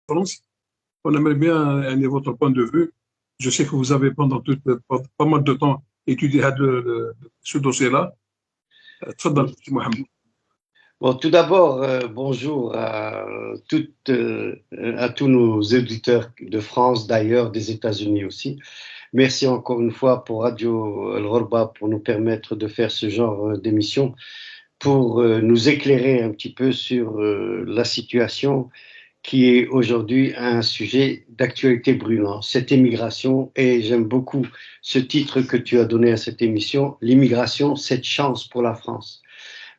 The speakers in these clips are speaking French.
France. On aimerait bien votre point de vue. Je sais que vous avez pas mal de temps étudié ce dossier-là. تفضل Oui. سي محمد. Bon, tout d'abord, bonjour à tous nos auditeurs de France, d'ailleurs, des États-Unis aussi. Merci encore une fois pour Radio El Ghorba pour nous permettre de faire ce genre d'émission, pour nous éclairer un petit peu sur la situation qui est aujourd'hui un sujet d'actualité brûlant, cette immigration. Et j'aime beaucoup ce titre que tu as donné à cette émission, l'immigration, cette chance pour la France.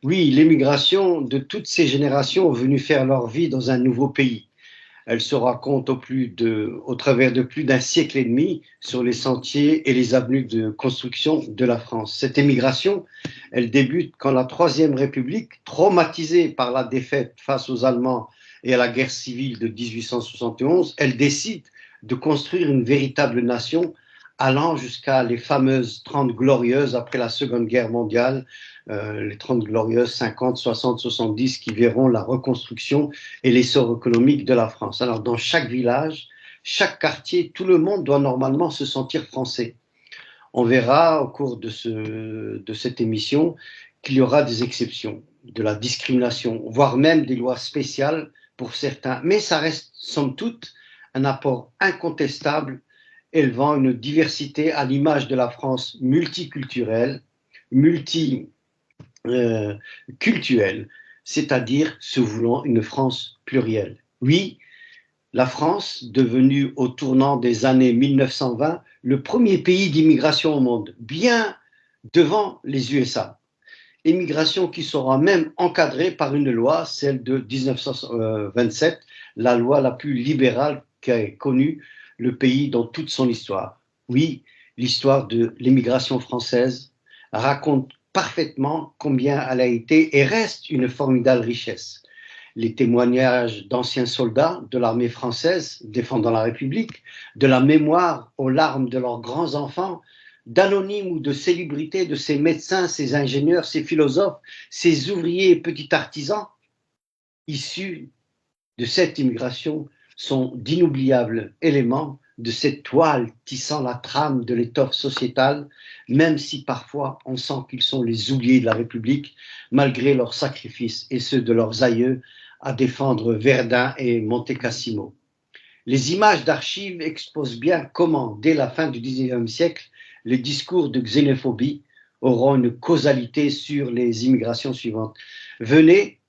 Oui, l'émigration de toutes ces générations venues faire leur vie dans un nouveau pays. Elle se raconte au travers de plus d'un siècle et demi sur les sentiers et les avenues de construction de la France. Cette émigration, elle débute quand la Troisième République, traumatisée par la défaite face aux Allemands et à la guerre civile de 1871, elle décide de construire une véritable nation allant jusqu'à les fameuses 30 glorieuses après la Seconde Guerre mondiale, les 30 glorieuses 50, 60, 70 qui verront la reconstruction et l'essor économique de la France. Alors dans chaque village, chaque quartier, tout le monde doit normalement se sentir français. On verra au cours de cette émission qu'il y aura des exceptions, de la discrimination, voire même des lois spéciales pour certains. Mais ça reste, somme toute, un apport incontestable élevant une diversité à l'image de la France multiculturelle, multiculturelle, c'est-à-dire se voulant une France plurielle. Oui, la France, devenue au tournant des années 1920 le premier pays d'immigration au monde, bien devant les USA. Immigration qui sera même encadrée par une loi, celle de 1927, la loi la plus libérale qu'a connue le pays dans toute son histoire. Oui, l'histoire de l'immigration française raconte parfaitement combien elle a été et reste une formidable richesse. Les témoignages d'anciens soldats de l'armée française défendant la République, de la mémoire aux larmes de leurs grands-enfants, d'anonymes ou de célébrités, de ces médecins, ces ingénieurs, ces philosophes, ces ouvriers et petits artisans issus de cette immigration sont d'inoubliables éléments de cette toile tissant la trame de l'étoffe sociétale, même si parfois on sent qu'ils sont les oubliés de la République, malgré leurs sacrifices et ceux de leurs aïeux à défendre Verdun et Monte Cassino. Les images d'archives exposent bien comment, dès la fin du XIXe siècle, les discours de xénophobie auront une causalité sur les immigrations suivantes. Venez,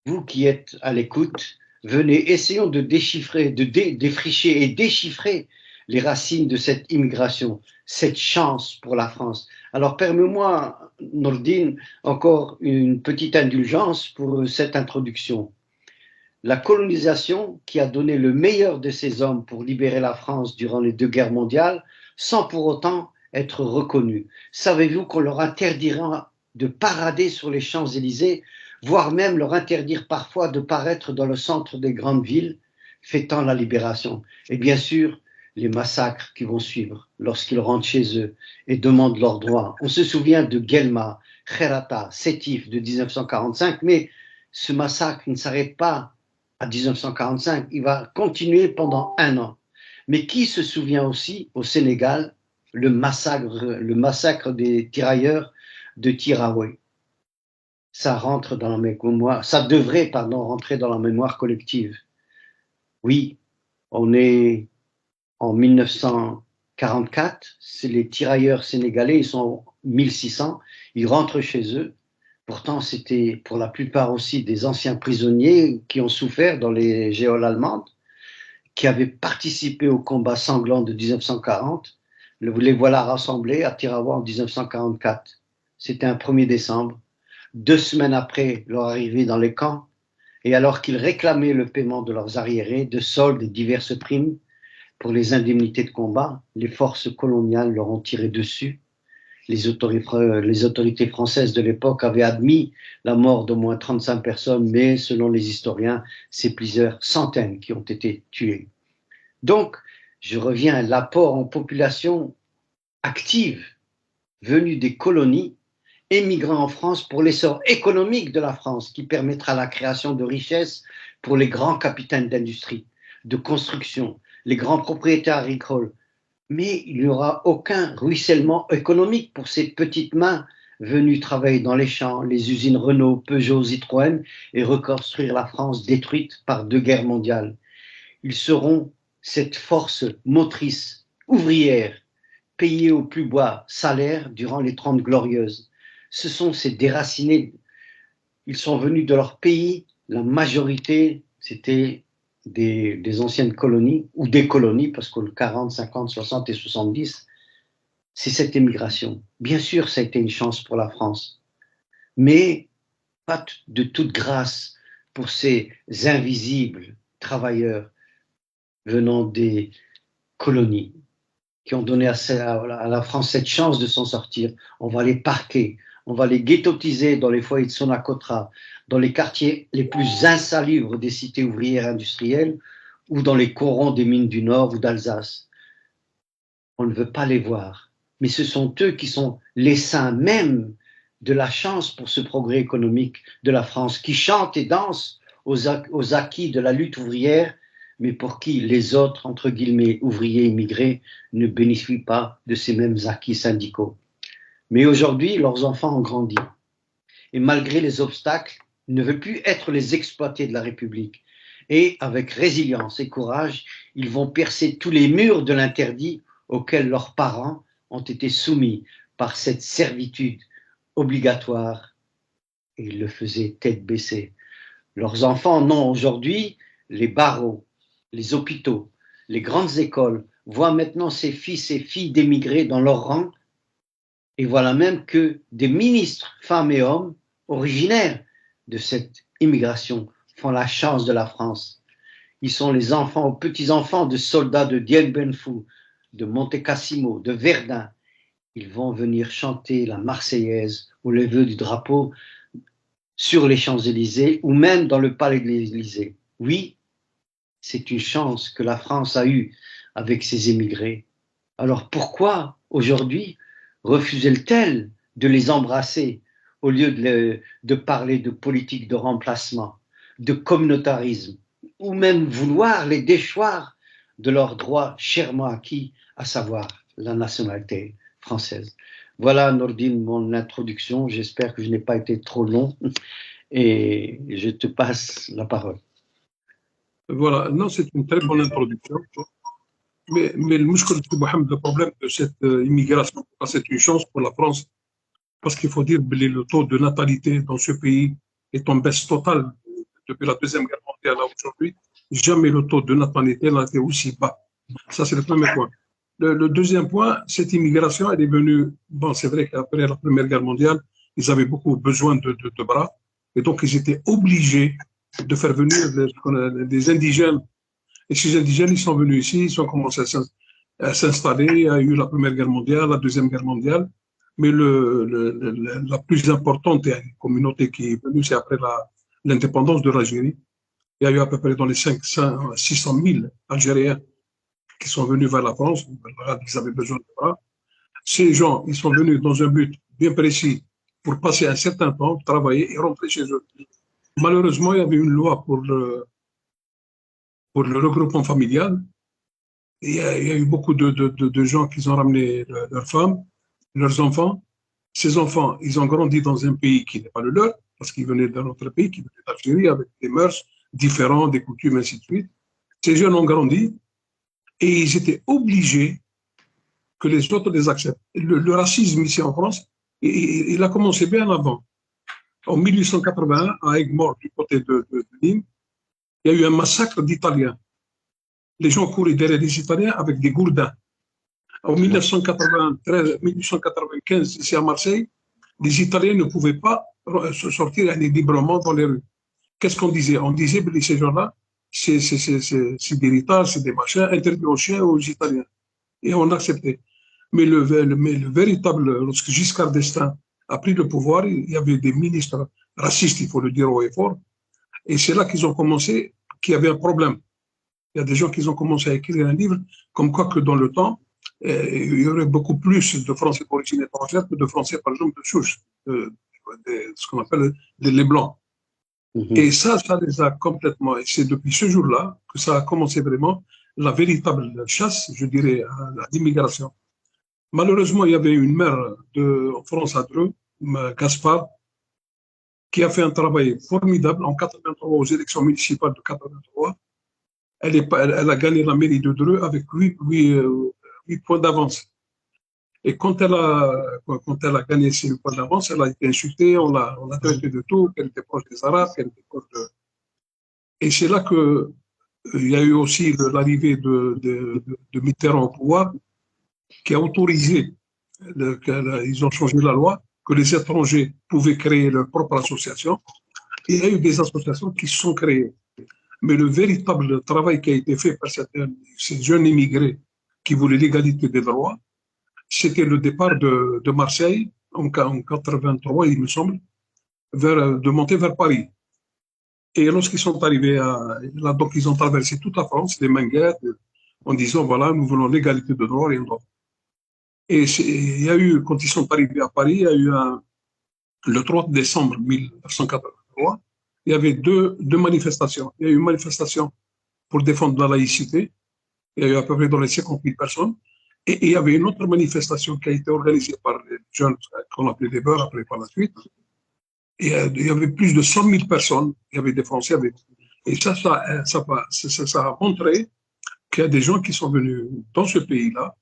vous qui êtes à l'écoute, venez, essayons de déchiffrer, défricher et déchiffrer les racines de cette immigration, cette chance pour la France. Alors permets-moi, Nordine, encore une petite indulgence pour cette introduction. La colonisation qui a donné le meilleur de ses hommes pour libérer la France durant les deux guerres mondiales, sans pour autant être reconnue. Savez-vous qu'on leur interdira de parader sur les Champs-Élysées, voire même leur interdire parfois de paraître dans le centre des grandes villes, fêtant la libération? Et bien sûr, les massacres qui vont suivre lorsqu'ils rentrent chez eux et demandent leurs droits. On se souvient de Guelma, Kherata, Sétif de 1945, mais ce massacre ne s'arrête pas à 1945, il va continuer pendant un an. Mais qui se souvient aussi au Sénégal le massacre des tirailleurs de Tiraoué? Ça rentre dans la mémoire, ça devrait, pardon, rentrer dans la mémoire collective. Oui, on est en 1944, c'est les tirailleurs sénégalais, ils sont 1600, ils rentrent chez eux. Pourtant, c'était pour la plupart aussi des anciens prisonniers qui ont souffert dans les geôles allemandes, qui avaient participé au combat sanglant de 1940. Les voilà rassemblés à Tirawa en 1944. C'était un 1er décembre, 2 semaines après leur arrivée dans les camps, et alors qu'ils réclamaient le paiement de leurs arriérés, de soldes et diverses primes pour les indemnités de combat, les forces coloniales leur ont tiré dessus. Les autorités françaises de l'époque avaient admis la mort d'au moins 35 personnes, mais selon les historiens, c'est plusieurs centaines qui ont été tuées. Donc, je reviens à l'apport en population active venue des colonies, émigrant en France pour l'essor économique de la France qui permettra la création de richesses pour les grands capitaines d'industrie. de construction, les grands propriétaires agricoles. Mais il n'y aura aucun ruissellement économique pour ces petites mains venues travailler dans les champs, les usines Renault, Peugeot, Citroën et reconstruire la France détruite par 2 guerres mondiales. Ils seront cette force motrice ouvrière payés au plus bas salaire durant les 30 glorieuses. Ce sont ces déracinés. Ils sont venus de leur pays. La majorité, c'était des anciennes colonies ou des colonies, parce que le 40, 50, 60 et 70, c'est cette émigration. Bien sûr, ça a été une chance pour la France, mais pas de toute grâce pour ces invisibles travailleurs venant des colonies, qui ont donné à la France cette chance de s'en sortir. On va les parquer, on va les ghettotiser dans les foyers de Sonacotra, dans les quartiers les plus insalubres des cités ouvrières industrielles ou dans les corons des mines du Nord ou d'Alsace. On ne veut pas les voir, mais ce sont eux qui sont les saints même de la chance pour ce progrès économique de la France, qui chantent et dansent aux acquis de la lutte ouvrière, mais pour qui les autres, entre guillemets, ouvriers immigrés, ne bénéficient pas de ces mêmes acquis syndicaux. Mais aujourd'hui, leurs enfants ont grandi. Et malgré les obstacles, ils ne veulent plus être les exploités de la République. Et avec résilience et courage, ils vont percer tous les murs de l'interdit auxquels leurs parents ont été soumis par cette servitude obligatoire. Et ils le faisaient tête baissée. Leurs enfants n'ont aujourd'hui les barreaux, les hôpitaux, les grandes écoles, voient maintenant ces fils et filles d'émigrés dans leur rang, et voilà même que des ministres, femmes et hommes, originaires de cette immigration, font la chance de la France. Ils sont les enfants ou petits-enfants de soldats de Dien Bien Phu, de Monte Cassino, de Verdun. Ils vont venir chanter la Marseillaise au lever du drapeau sur les Champs-Élysées ou même dans le palais de l'Élysée. Oui, c'est une chance que la France a eue avec ses émigrés. Alors pourquoi, aujourd'hui, refuser-t-elle de les embrasser au lieu de parler de politique de remplacement, de communautarisme, ou même vouloir les déchoir de leurs droits chèrement acquis, à savoir la nationalité française. Voilà, Nordine, mon introduction. J'espère que je n'ai pas été trop long et je te passe la parole. Voilà, non, c'est une très bonne introduction. Mais le problème de cette immigration, c'est une chance pour la France, parce qu'il faut dire que le taux de natalité dans ce pays est en baisse totale depuis la Deuxième Guerre mondiale à aujourd'hui. Jamais le taux de natalité n'a été aussi bas. Ça, c'est le premier point. Le deuxième point, cette immigration, elle est venue, bon, c'est vrai qu'après la Première Guerre mondiale, ils avaient beaucoup besoin de bras, et donc ils étaient obligés de faire venir des indigènes. Et ces indigènes, ils sont venus ici, ils ont commencé à s'installer. Il y a eu la Première Guerre mondiale, la Deuxième Guerre mondiale. Mais la plus importante communauté qui est venue, c'est après l'indépendance de l'Algérie. Il y a eu à peu près dans les 600 000 Algériens qui sont venus vers la France. Ils avaient besoin de bras. Ces gens, ils sont venus dans un but bien précis pour passer un certain temps, travailler et rentrer chez eux. Malheureusement, il y avait une loi pour le regroupement familial. Et il y a eu beaucoup de gens qui ont ramené leurs femmes, leurs enfants. Ces enfants, ils ont grandi dans un pays qui n'est pas le leur, parce qu'ils venaient d'un autre pays, qui venait d'Algérie, avec des mœurs différentes, des coutumes, ainsi de suite. Ces jeunes ont grandi et ils étaient obligés que les autres les acceptent. Le racisme ici en France, il a commencé bien avant. En 1881, à Aigues-Mortes, du côté de Nîmes, il y a eu un massacre d'Italiens. Les gens couraient derrière les Italiens avec des gourdins. En 1895, ici à Marseille, les Italiens ne pouvaient pas sortir librement dans les rues. Qu'est-ce qu'on disait? On disait que ces gens-là, c'est des ritards, c'est des machins, interdits aux chiens, aux Italiens. Et on acceptait. Mais le véritable, lorsque Giscard d'Estaing a pris le pouvoir, il y avait des ministres racistes, il faut le dire haut et fort. Et c'est là qu'ils ont commencé, qu'il y avait un problème. Il y a des gens qui ont commencé à écrire un livre, comme quoi que dans le temps, il y aurait beaucoup plus de Français d'origine étrangère que de Français, par exemple, de souche, ce qu'on appelle les Blancs. Et ça les a complètement. Et c'est depuis ce jour-là que ça a commencé vraiment la véritable chasse, je dirais, à l'immigration. Malheureusement, il y avait une maire en France à Dreux, Gaspard, qui a fait un travail formidable en 83 aux élections municipales de 83. Elle a gagné la mairie de Dreux avec 8 points d'avance. Et quand elle a gagné ces 8 points d'avance, elle a été insultée, on l'a traité de tout, qu'elle était proche des Arabes, qu'elle était proche de... Et c'est là que il y a eu aussi l'arrivée de Mitterrand au pouvoir, qui a autorisé, ils ont changé la loi, que les étrangers pouvaient créer leur propre association. Et il y a eu des associations qui se sont créées. Mais le véritable travail qui a été fait par ces jeunes immigrés qui voulaient l'égalité des droits, c'était le départ de Marseille en 83, il me semble, de monter vers Paris. Et lorsqu'ils sont arrivés là, donc ils ont traversé toute la France, les Minguettes, en disant voilà, nous voulons l'égalité de droits et de droits. Et il y a eu, quand ils sont arrivés à Paris, il y a eu le 3 décembre 1983, il y avait deux manifestations. Il y a eu une manifestation pour défendre la laïcité. Il y a eu à peu près dans les 50 000 personnes. Et il y avait une autre manifestation qui a été organisée par les jeunes qu'on appelait des beurs après par la suite. Et il y avait plus de 100 000 personnes. Il y avait des Français. Et ça a montré qu'il y a des gens qui sont venus dans ce pays-là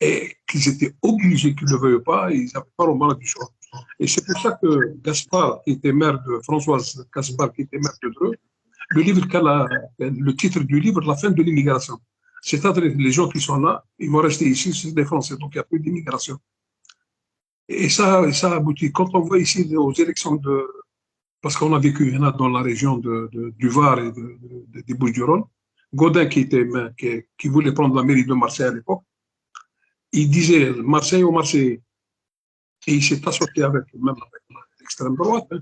et qu'ils étaient obligés, qu'ils ne le veuillent pas, ils n'avaient pas le du choix. Et c'est pour ça que Gaspard, qui était maire de Françoise Gaspard, qui était maire de Dreux, le titre du livre, La fin de l'immigration. C'est-à-dire les gens qui sont là, ils vont rester ici, c'est des Français, donc il n'y a plus d'immigration. Et ça a abouti. Quand on voit ici aux élections parce qu'on a vécu dans la région du Var et des Bouches-du-Rhône, Gaudin qui voulait prendre la mairie de Marseille à l'époque, il disait Marseille ou Marseille. Et il s'est associé même avec l'extrême droite. Hein.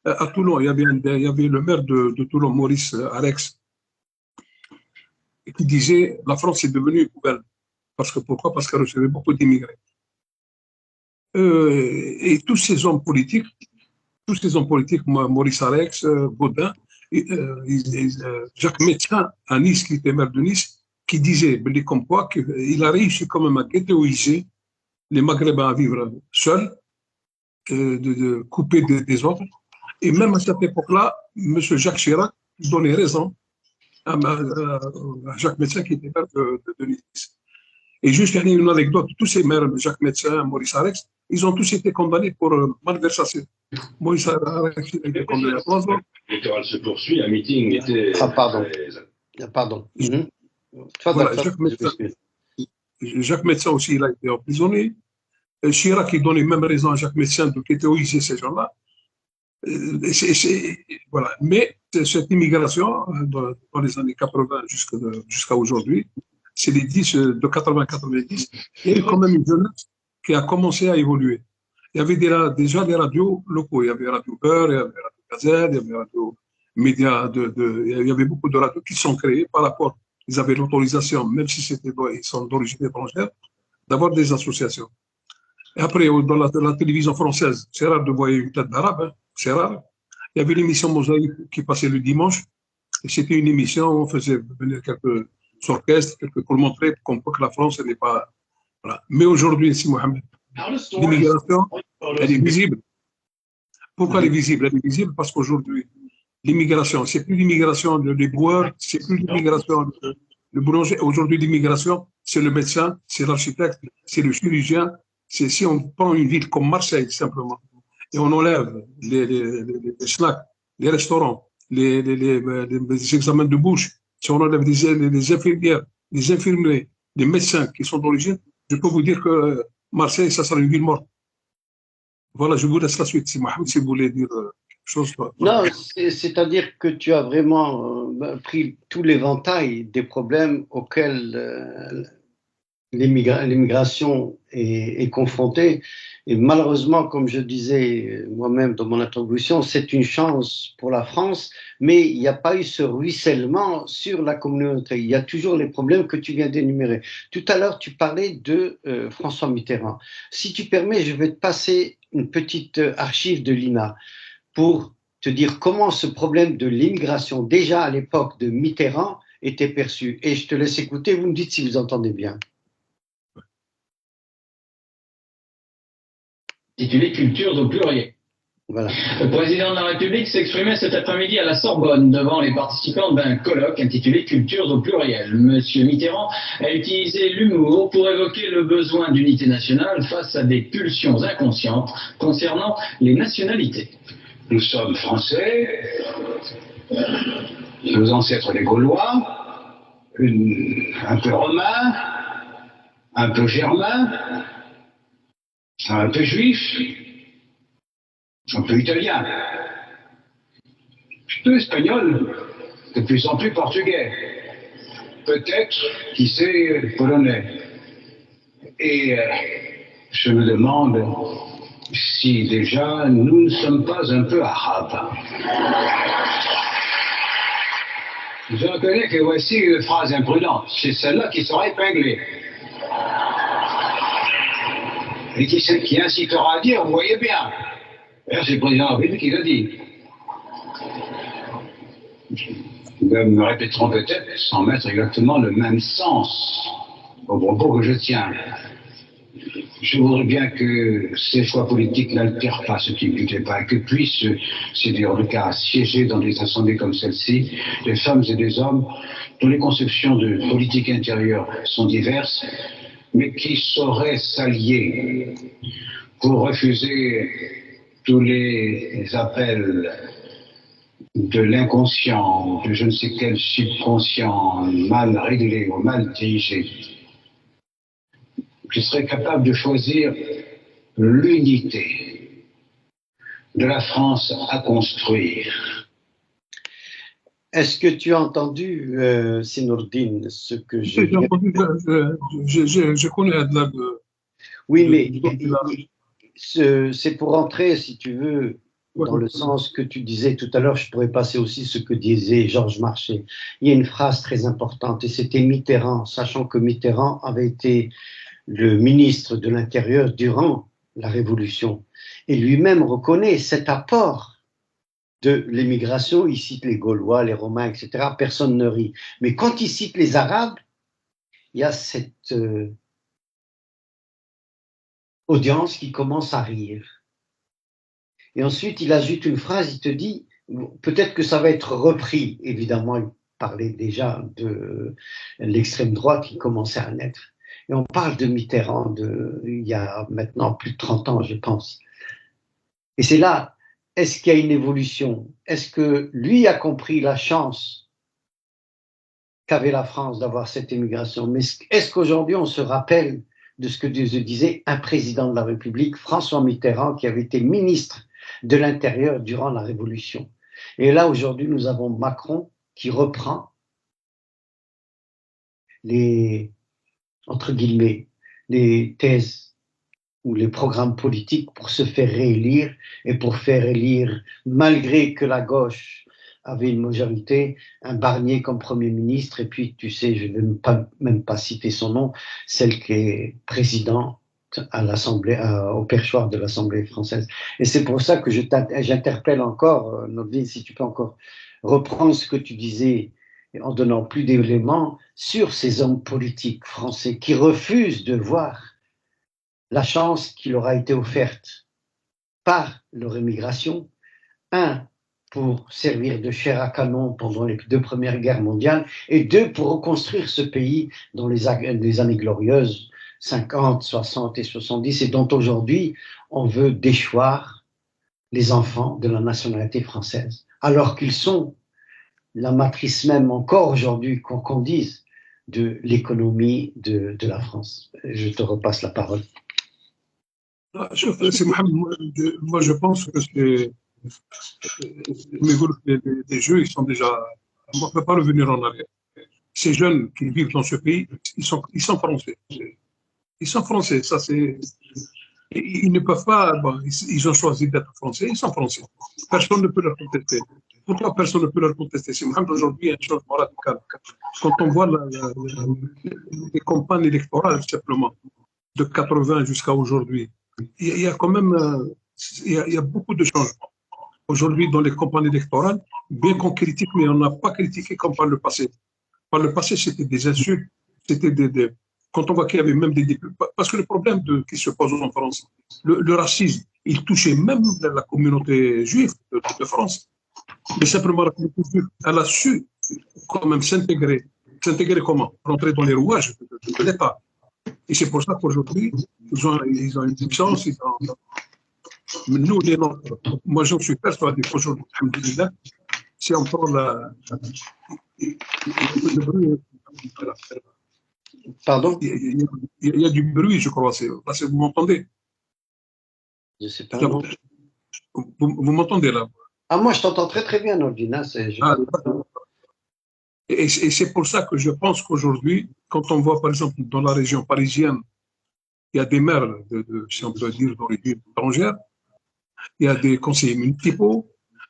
À Toulon, il y avait le maire de Toulon, Maurice Arex, qui disait la France est devenue une poubelle. Pourquoi? Parce qu'elle recevait beaucoup d'immigrés. Et tous ces hommes politiques, Maurice Arex, Gaudin, Jacques Médecin à Nice, qui était maire de Nice, qui disait comme quoi qu'il a réussi quand même à ghettoiser les Maghrébins à vivre seuls, de couper des autres. Et même à cette époque-là, M. Jacques Chirac donnait raison à Jacques Médecin qui était maire de Nice. Et juste une anecdote, tous ces maires, Jacques Médecin, Maurice Arex, ils ont tous été condamnés pour malversation. Maurice Arex a été condamné à 3 ans. L'électoral se poursuit, un meeting était... Ah, pardon. Voilà, Jacques Médecin aussi, il a été emprisonné. Chirac, il donnait même raison à Jacques Médecin de ghettoiser ces gens-là. Voilà. Mais cette immigration, dans les années 80 jusqu'à aujourd'hui, c'est les 10 de 80-90, il y a eu quand même une jeunesse qui a commencé à évoluer. Il y avait déjà des radios locaux. Il y avait Radio Beurre, il y avait Radio Gazette, il y avait Radio Média, il y avait beaucoup de radios qui sont créées par rapport. Ils avaient l'autorisation, même si ils sont d'origine étrangère, d'avoir des associations. Et après, dans la télévision française, c'est rare de voir une tête d'arabe, hein, c'est rare. Il y avait l'émission Mosaïque qui passait le dimanche. Et c'était une émission où on faisait venir quelques orchestres, pour montrer que la France n'est pas. Voilà. Mais aujourd'hui, si Mohamed, l'immigration, elle est visible. Pourquoi elle est visible? Elle est visible parce qu'aujourd'hui, l'immigration, c'est plus l'immigration des boueurs, c'est plus l'immigration le boulanger. Aujourd'hui, l'immigration, c'est le médecin, c'est l'architecte, c'est le chirurgien. Si on prend une ville comme Marseille, simplement, et on enlève les snacks, les restaurants, les examens de bouche, si on enlève les infirmières, les infirmiers, les médecins qui sont d'origine, je peux vous dire que Marseille, ça sera une ville morte. Voilà, je vous laisse la suite, si Mohamed, si vous voulez dire quelque chose. Non, c'est-à-dire que tu as vraiment pris tout l'éventail des problèmes auxquels l'immigration est confrontée. Et malheureusement, comme je disais moi-même dans mon introduction, c'est une chance pour la France, mais il n'y a pas eu ce ruissellement sur la communauté. Il y a toujours les problèmes que tu viens d'énumérer. Tout à l'heure, tu parlais de François Mitterrand. Si tu permets, je vais te passer une petite archive de l'INA pour te dire comment ce problème de l'immigration, déjà à l'époque de Mitterrand, était perçu. Et je te laisse écouter, vous me dites si vous entendez bien. Intitulé Cultures au pluriel. Voilà. Le président de la République s'exprimait cet après-midi à la Sorbonne devant les participants d'un colloque intitulé Cultures au pluriel. Monsieur Mitterrand a utilisé l'humour pour évoquer le besoin d'unité nationale face à des pulsions inconscientes concernant les nationalités. Nous sommes français, nos ancêtres les Gaulois, un peu romains, un peu germains, un peu juifs, un peu italien, un peu espagnol, de plus en plus portugais, peut-être, qui sait, polonais. Et je me demande si déjà nous ne sommes pas un peu arabes. Je reconnais que voici une phrase imprudente. C'est celle-là qui sera épinglée. Et qui incitera à dire, vous voyez bien. D'ailleurs, c'est le président de la République qui l'a dit. Nous me répéterons peut-être, sans mettre exactement le même sens au propos que je tiens. Je voudrais bien que ces choix politiques n'altèrent pas ce qui ne plaît pas, que puissent, c'est d'ailleurs le cas, siéger dans des assemblées comme celle-ci, des femmes et des hommes dont les conceptions de politique intérieure sont diverses, mais qui sauraient s'allier pour refuser tous les appels de l'inconscient, de je ne sais quel subconscient mal réglé ou mal dirigé. Je serais capable de choisir l'unité de la France à construire. Est-ce que tu as entendu, Sinourdine, ce que je... J'ai entendu, je connais Adnan. Oui, mais c'est pour entrer, si tu veux, dans le sens que tu disais tout à l'heure. Je pourrais passer aussi ce que disait Georges Marchais. Il y a une phrase très importante, et c'était Mitterrand, sachant que Mitterrand avait été le ministre de l'Intérieur durant la Révolution, et lui-même reconnaît cet apport de l'émigration. Il cite les Gaulois, les Romains, etc. Personne ne rit. Mais quand il cite les Arabes, il y a cette audience qui commence à rire. Et ensuite, il ajoute une phrase, il te dit, peut-être que ça va être repris, évidemment, il parlait déjà de l'extrême droite qui commençait à naître. Et on parle de Mitterrand il y a maintenant plus de 30 ans, je pense. Et c'est là, est-ce qu'il y a une évolution? Est-ce que lui a compris la chance qu'avait la France d'avoir cette émigration? Mais est-ce qu'aujourd'hui on se rappelle de ce que disait un président de la République, François Mitterrand, qui avait été ministre de l'Intérieur durant la Révolution? Et là, aujourd'hui, nous avons Macron qui reprend les, entre guillemets, les thèses ou les programmes politiques pour se faire réélire, et pour faire élire, malgré que la gauche avait une majorité, un Barnier comme Premier ministre, et puis, tu sais, je ne vais même pas citer son nom, celle qui est président à l'Assemblée, au perchoir de l'Assemblée française. Et c'est pour ça que j'interpelle encore, Nordine, si tu peux encore reprendre ce que tu disais, en donnant plus d'éléments sur ces hommes politiques français qui refusent de voir la chance qui leur a été offerte par leur émigration, pour servir de chair à canon pendant les 2 premières guerres mondiales, et 2, pour reconstruire ce pays dans les années glorieuses, 50, 60 et 70, et dont aujourd'hui on veut déchoir les enfants de la nationalité française, alors qu'ils sont la matrice même, encore aujourd'hui, qu'on dise, de l'économie de la France. Je te repasse la parole. C'est Mohamed, moi je pense que c'est les jeux, ils sont déjà. On ne peut pas revenir en arrière. Ces jeunes qui vivent dans ce pays, ils sont français. Ils sont français, ça c'est. Ils ne peuvent pas. Bon, ils ont choisi d'être français, ils sont français. Personne ne peut leur contester. Pourquoi personne ne peut leur contester? C'est Mohamed aujourd'hui, il y a un changement radical. Quand on voit les campagnes électorales, simplement, de 80 jusqu'à aujourd'hui, il y a quand même il y a beaucoup de changements. Aujourd'hui, dans les campagnes électorales, bien qu'on critique, mais on n'a pas critiqué comme par le passé. Par le passé, c'était des insultes, c'était quand on voit qu'il y avait même des députés. Parce que le problème qui se pose en France, le racisme, il touchait même la communauté juive de France. Mais simplement, la communauté juive, elle a su quand même s'intégrer. S'intégrer comment? Rentrer dans les rouages de l'État. Et c'est pour ça qu'aujourd'hui, ils ont une puissance. Nous, les nôtres, moi, j'en suis persuadé qu'aujourd'hui, alhamdoulilah, si on prend le bruit, Pardon? il y a du bruit, je crois. Vous m'entendez? Je sais pas. Non. Vous m'entendez là? Ah, moi, je t'entends très très bien, Nordina. Et c'est pour ça que je pense qu'aujourd'hui, quand on voit par exemple dans la région parisienne, il y a des maires, si on peut dire, d'origine étrangère, il y a des conseillers municipaux,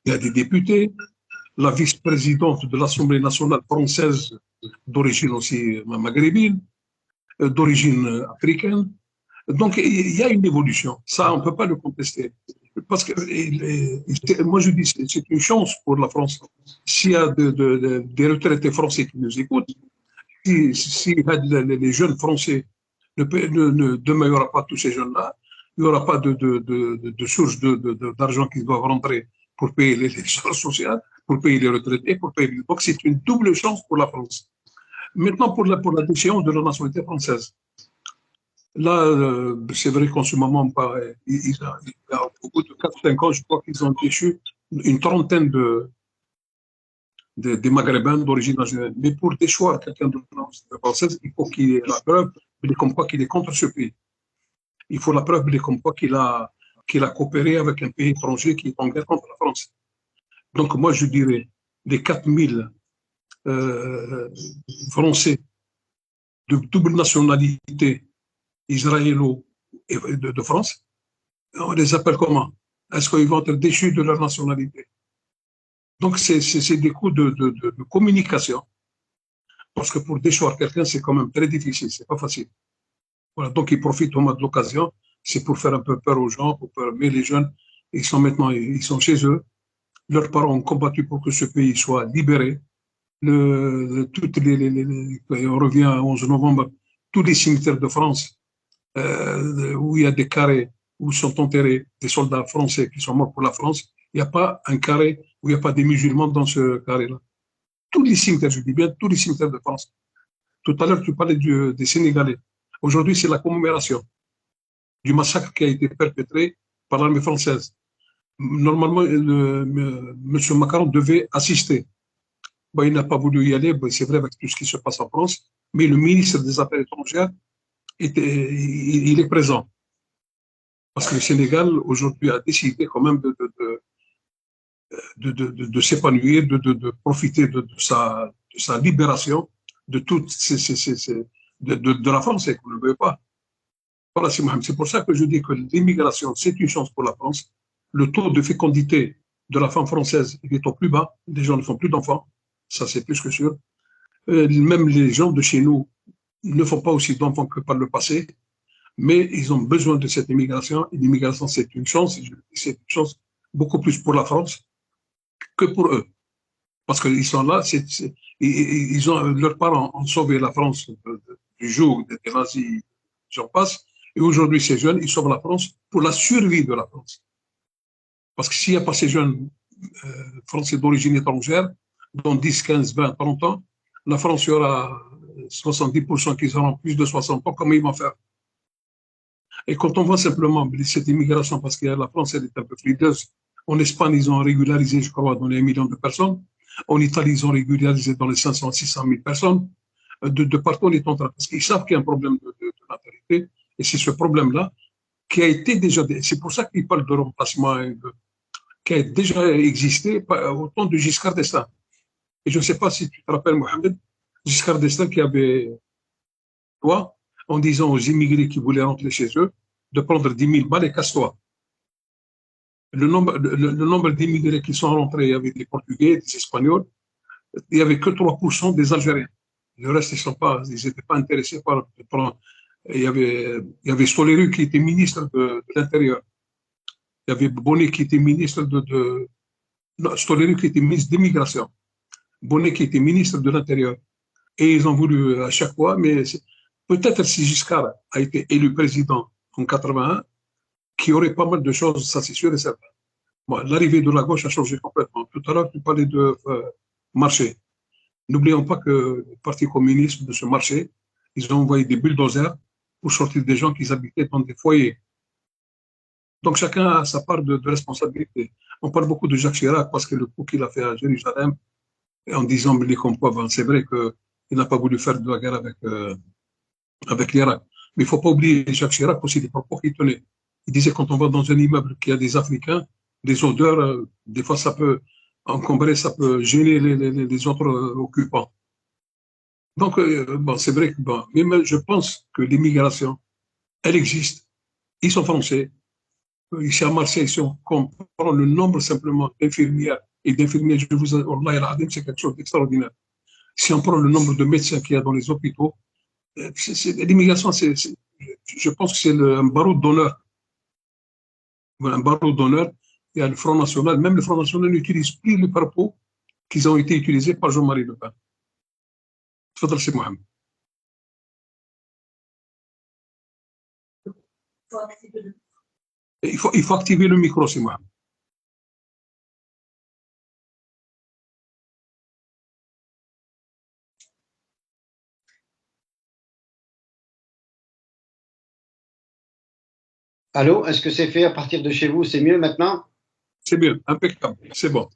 il y a des députés, la vice-présidente de l'Assemblée nationale française d'origine aussi maghrébine, d'origine africaine. Donc il y a une évolution, ça on ne peut pas le contester. Parce que moi je dis c'est une chance pour la France. S'il y a des retraités français qui nous écoutent, si les jeunes français demain il n'y aura pas tous ces jeunes-là, il n'y aura pas de source d'argent qui doivent rentrer pour payer les charges sociales, pour payer les retraités, pour payer. Donc c'est une double chance pour la France. Maintenant pour la déchéance de la nationalité française. Là, c'est vrai qu'en ce moment, au bout de 4-5 ans, je crois qu'ils ont déchu une trentaine des Maghrébins d'origine nationale. Mais pour déchoir quelqu'un de la nationalité française, il faut qu'il ait la preuve comme quoi qu'il est contre ce pays. Il faut la preuve comme quoi qu'il a coopéré avec un pays étranger qui est en guerre contre la France. Donc moi, je dirais, les 4000 Français de double nationalité israélo et de France, on les appelle comment? Est-ce qu'ils vont être déchus de leur nationalité? Donc, c'est des coups de communication. Parce que pour déchoir quelqu'un, c'est quand même très difficile, c'est pas facile. Voilà, donc ils profitent au moins de l'occasion, c'est pour faire un peu peur aux gens, mais les jeunes, ils sont chez eux. Leurs parents ont combattu pour que ce pays soit libéré. On revient à 11 novembre, tous les cimetières de France, où il y a des carrés où sont enterrés des soldats français qui sont morts pour la France, il n'y a pas un carré où il n'y a pas des musulmans dans ce carré-là. Tous les cimetières, je dis bien, tous les cimetières de France. Tout à l'heure, tu parlais des Sénégalais. Aujourd'hui, c'est la commémoration du massacre qui a été perpétré par l'armée française. Normalement, M. Macron devait assister. Bon, il n'a pas voulu y aller, bon, c'est vrai avec tout ce qui se passe en France, mais le ministre des Affaires étrangères, il est présent. Parce que le Sénégal, aujourd'hui, a décidé quand même de s'épanouir, de profiter de sa libération de toutes de la France, et qu'on ne veut pas. Voilà, c'est pour ça que je dis que l'immigration, c'est une chance pour la France. Le taux de fécondité de la femme française il est au plus bas. Les gens ne font plus d'enfants. Ça, c'est plus que sûr. Même les gens de chez nous ne font pas aussi d'enfants que par le passé. Mais ils ont besoin de cette immigration. Et l'immigration, c'est une chance. C'est une chance beaucoup plus pour la France que pour eux. Parce qu'ils sont là, leurs parents ont sauvé la France du joug des nazis, j'en passe. Et aujourd'hui, ces jeunes, ils sauvent la France pour la survie de la France. Parce que s'il n'y a pas ces jeunes Français d'origine étrangère, dans 10, 15, 20, 30 ans, la France, il y aura 70% qui auront plus de 60 ans. Comment ils vont faire? Et quand on voit simplement cette immigration, parce que la France, elle est un peu frileuse. En Espagne, ils ont régularisé, je crois, dans les 1 million de personnes. En Italie, ils ont régularisé dans les 500, 600 000 personnes. De partout, on est en train. Parce qu'ils savent qu'il y a un problème de natalité. Et c'est ce problème-là qui a été déjà. C'est pour ça qu'ils parlent de remplacement qui a déjà existé au temps de Giscard d'Estaing. Et je ne sais pas si tu te rappelles, Mohamed, Giscard d'Estaing qui avait loi en disant aux immigrés qui voulaient rentrer chez eux de prendre 10 000 balles et casse-toi. Le nombre d'immigrés qui sont rentrés, il y avait des Portugais, des Espagnols, il n'y avait que 3% des Algériens. Le reste, ils n'étaient pas intéressés par. Il y avait Soleru qui était ministre de l'Intérieur. Il y avait Bonnet qui était ministre non, Stoleri qui était ministre d'immigration, Bonnet qui était ministre de l'Intérieur. Et ils ont voulu à chaque fois, mais peut-être si Giscard a été élu président en 81, qu'il y aurait pas mal de choses, ça c'est sûr et certain. Bon, l'arrivée de la gauche a changé complètement. Tout à l'heure, tu parlais de marché. N'oublions pas que le Parti communiste de ce marché, ils ont envoyé des bulldozers pour sortir des gens qui habitaient dans des foyers. Donc chacun a sa part de responsabilité. On parle beaucoup de Jacques Chirac parce que le coup qu'il a fait à Jérusalem, en disant les complots, ben, c'est vrai qu'il n'a pas voulu faire de la guerre avec l'Irak. Mais il ne faut pas oublier Jacques Chirac aussi, des propos qu'il tenait. Il disait quand on va dans un immeuble qui a des Africains, des odeurs, des fois ça peut encombrer, ça peut gêner les autres occupants. Donc, bon, c'est vrai que bon, mais je pense que l'immigration, elle existe. Ils sont français. Ici à Marseille, si on comprend le nombre simplement d'infirmières et d'infirmiers, je vous Allah, c'est quelque chose d'extraordinaire. Si on prend le nombre de médecins qu'il y a dans les hôpitaux, l'immigration, je pense que c'est un barreau d'honneur. Un barreau d'honneur. Il y a le Front National. Même le Front National n'utilise plus les propos qui ont été utilisés par Jean-Marie Le Pen. تفضل سي محمد. Il faut activer le micro, c'est Mohamed. Allô, est-ce que c'est fait à partir de chez vous? C'est mieux maintenant? C'est bien, impeccable, c'est bon.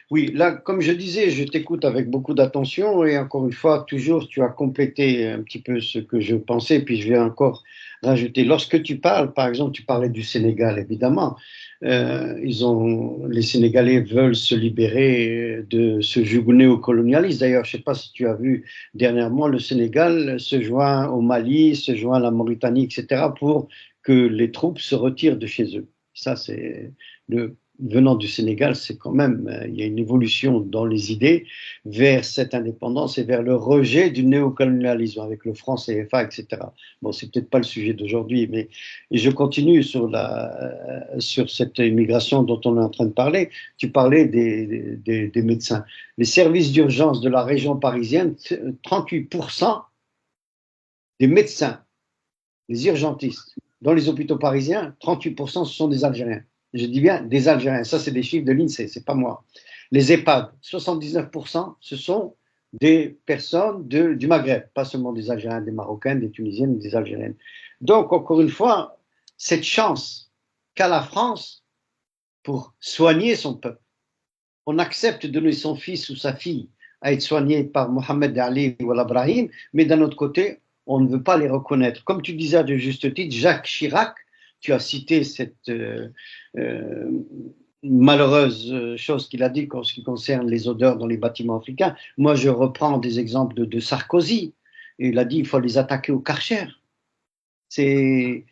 Oui, là, comme je disais, je t'écoute avec beaucoup d'attention et encore une fois, toujours, tu as complété un petit peu ce que je pensais, puis je vais encore rajouter. Lorsque tu parles, par exemple, tu parlais du Sénégal, évidemment. Les Sénégalais veulent se libérer de ce joug néocolonialiste. D'ailleurs, je ne sais pas si tu as vu dernièrement, le Sénégal se joint au Mali, se joint à la Mauritanie, etc., pour que les troupes se retirent de chez eux. Ça, c'est venant du Sénégal, c'est quand même, il y a une évolution dans les idées vers cette indépendance et vers le rejet du néocolonialisme avec le franc CFA, etc. Bon, c'est peut-être pas le sujet d'aujourd'hui, mais je continue sur cette immigration dont on est en train de parler. Tu parlais des médecins. Les services d'urgence de la région parisienne, 38% des médecins, les urgentistes, dans les hôpitaux parisiens, 38% ce sont des Algériens. Je dis bien des Algériens. Ça, c'est des chiffres de l'INSEE, c'est pas moi. Les EHPAD, 79%, ce sont des personnes du Maghreb, pas seulement des Algériens, des Marocains, des Tunisiennes, des Algériennes. Donc, encore une fois, cette chance qu'a la France pour soigner son peuple. On accepte de donner son fils ou sa fille à être soigné par Mohamed Ali ou Al-Ibrahim, mais d'un autre côté, on ne veut pas les reconnaître. Comme tu disais de juste titre, Jacques Chirac, tu as cité cette malheureuse chose qu'il a dit en ce qui concerne les odeurs dans les bâtiments africains. Moi, je reprends des exemples de Sarkozy. Il a dit qu'il faut les attaquer au Karcher. C'est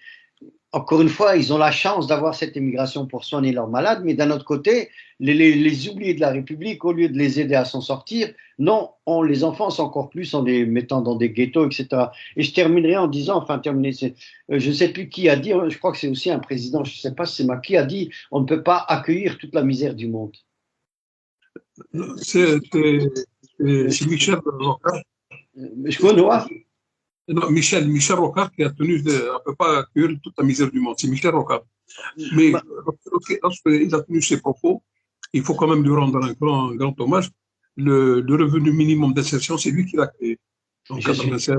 encore une fois, ils ont la chance d'avoir cette immigration pour soigner leurs malades, mais d'un autre côté, les oubliés de la République, au lieu de les aider à s'en sortir, non, on les enfonce encore plus en les mettant dans des ghettos, etc. Et je terminerai en disant, je ne sais plus qui a dit, je crois que c'est aussi un président, je ne sais pas si c'est moi, qui a dit, on ne peut pas accueillir toute la misère du monde. C'est Michel Rocard. Je connais. Non, Michel Rocard qui a tenu, on ne peut pas accueillir toute la misère du monde. C'est Michel Rocard. Mais lorsqu'il a tenu ses propos, il faut quand même lui rendre un grand hommage. Le revenu minimum d'insertion, c'est lui qui l'a créé. En 87.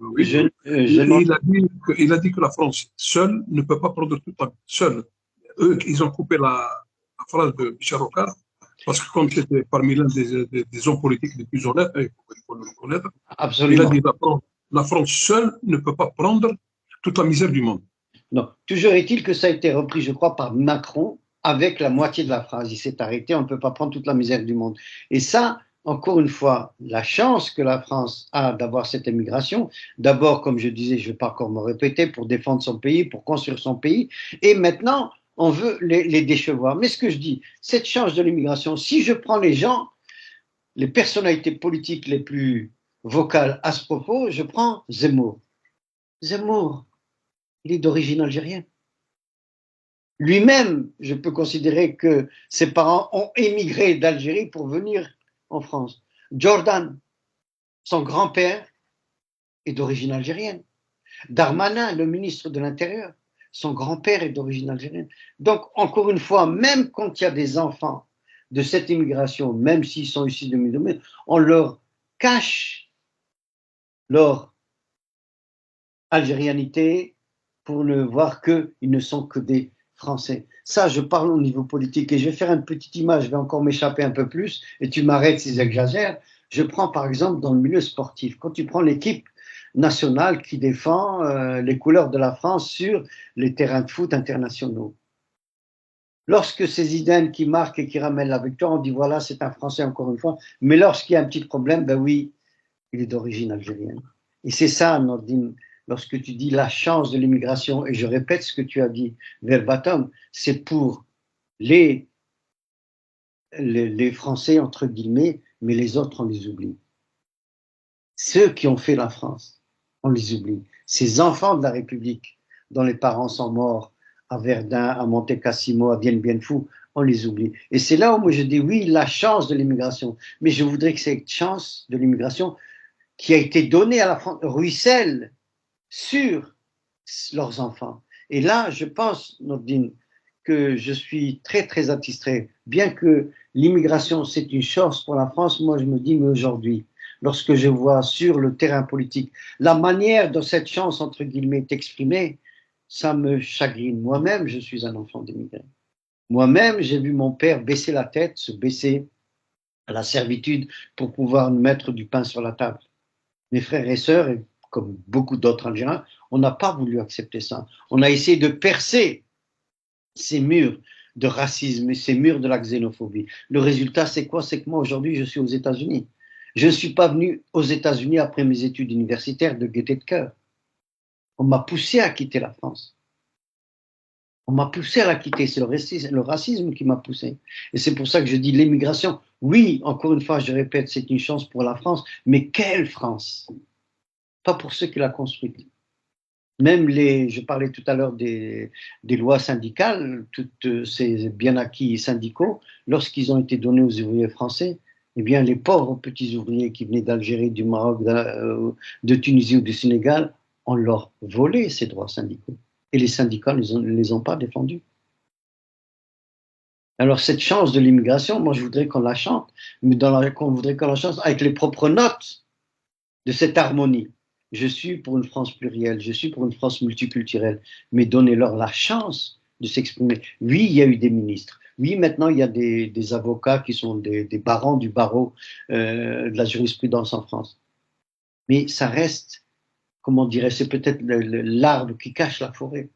Oui. Il a dit que la France seule ne peut pas prendre toute la seule. Eux, ils ont coupé la phrase de Michel Rocard parce que comme c'était parmi l'un des hommes politiques les plus honnêtes, il faut le reconnaître. Absolument. Il a dit la France seule ne peut pas prendre toute la misère du monde. Non. Toujours est-il que ça a été repris, je crois, par Macron avec la moitié de la phrase. Il s'est arrêté, on ne peut pas prendre toute la misère du monde. Et ça, encore une fois, la chance que la France a d'avoir cette immigration, d'abord, comme je disais, je ne vais pas encore me répéter, pour défendre son pays, pour construire son pays, et maintenant, on veut les déchevoir. Mais ce que je dis, cette chance de l'immigration, si je prends les gens, les personnalités politiques les plus vocales à ce propos, je prends Zemmour. Zemmour, il est d'origine algérienne. Lui-même, je peux considérer que ses parents ont émigré d'Algérie pour venir en France. Jordan, son grand-père, est d'origine algérienne. Darmanin, le ministre de l'Intérieur, son grand-père est d'origine algérienne. Donc, encore une fois, même quand il y a des enfants de cette immigration, même s'ils sont issus de Méditerranée, on leur cache leur algérianité pour ne voir qu'ils ne sont que des Français. Ça, je parle au niveau politique et je vais faire une petite image, je vais encore m'échapper un peu plus et tu m'arrêtes si j'exagère. Je prends par exemple dans le milieu sportif, quand tu prends l'équipe nationale qui défend les couleurs de la France sur les terrains de foot internationaux. Lorsque c'est Zidane qui marque et qui ramène la victoire, on dit voilà, c'est un Français encore une fois. Mais lorsqu'il y a un petit problème, ben oui, il est d'origine algérienne. Et c'est ça, Nordine, lorsque tu dis la chance de l'immigration, et je répète ce que tu as dit verbatim, c'est pour les Français, entre guillemets, mais les autres, on les oublie. Ceux qui ont fait la France, on les oublie. Ces enfants de la République, dont les parents sont morts à Verdun, à Monte Cassino, à Dien Bien Phu, on les oublie. Et c'est là où moi je dis oui, la chance de l'immigration. Mais je voudrais que cette chance de l'immigration qui a été donnée à la France ruisselle sur leurs enfants. Et là, je pense, Nordine, que je suis très, très attitré. Bien que l'immigration, c'est une chance pour la France, moi je me dis, mais aujourd'hui, lorsque je vois sur le terrain politique la manière dont cette chance, entre guillemets, est exprimée, ça me chagrine. Moi-même, je suis un enfant d'immigrés. Moi-même, j'ai vu mon père baisser la tête, se baisser à la servitude pour pouvoir mettre du pain sur la table. Mes frères et sœurs, et comme beaucoup d'autres Algériens, on n'a pas voulu accepter ça. On a essayé de percer ces murs de racisme et ces murs de la xénophobie. Le résultat, c'est quoi? C'est que moi, aujourd'hui, je suis aux États-Unis. Je ne suis pas venu aux États-Unis après mes études universitaires de gaieté de cœur. On m'a poussé à quitter la France. On m'a poussé à la quitter. C'est le racisme qui m'a poussé. Et c'est pour ça que je dis l'immigration. Oui, encore une fois, je répète, c'est une chance pour la France. Mais quelle France? Pas pour ceux qui l'ont construite. Même je parlais tout à l'heure des lois syndicales, toutes ces bien acquis syndicaux, lorsqu'ils ont été donnés aux ouvriers français, eh bien, les pauvres petits ouvriers qui venaient d'Algérie, du Maroc, de Tunisie ou du Sénégal, on leur volé ces droits syndicaux. Et les syndicats ne les ont pas défendus. Alors, cette chance de l'immigration, moi, je voudrais qu'on la chante, mais qu'on voudrait qu'on la chante avec les propres notes de cette harmonie. Je suis pour une France plurielle, je suis pour une France multiculturelle, mais donnez-leur la chance de s'exprimer. Oui, il y a eu des ministres. Oui, maintenant, il y a des avocats qui sont des barons du barreau de la jurisprudence en France. Mais ça reste, comment dirais-je, c'est peut-être l'arbre qui cache la forêt.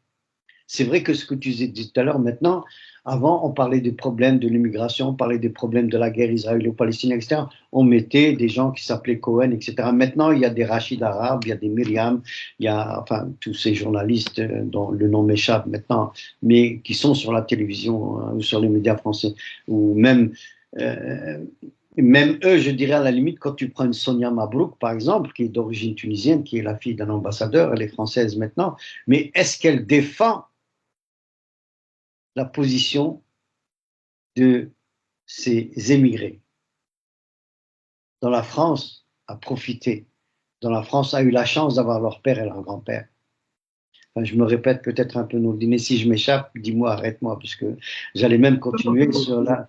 C'est vrai que ce que tu disais tout à l'heure, maintenant, avant, on parlait des problèmes de l'immigration, on parlait des problèmes de la guerre israélo-palestinienne, etc. On mettait des gens qui s'appelaient Cohen, etc. Maintenant, il y a des Rachid Arabes, il y a des Myriam, il y a enfin tous ces journalistes dont le nom m'échappe maintenant, mais qui sont sur la télévision ou sur les médias français, ou même eux, je dirais à la limite, quand tu prends une Sonia Mabrouk, par exemple, qui est d'origine tunisienne, qui est la fille d'un ambassadeur, elle est française maintenant, mais est-ce qu'elle défend la position de ces émigrés dont la France a profité, dont la France a eu la chance d'avoir leur père et leur grand-père? Enfin, je me répète peut-être un peu nos dîners. Si je m'échappe, dis-moi, arrête-moi, puisque j'allais même continuer sur la...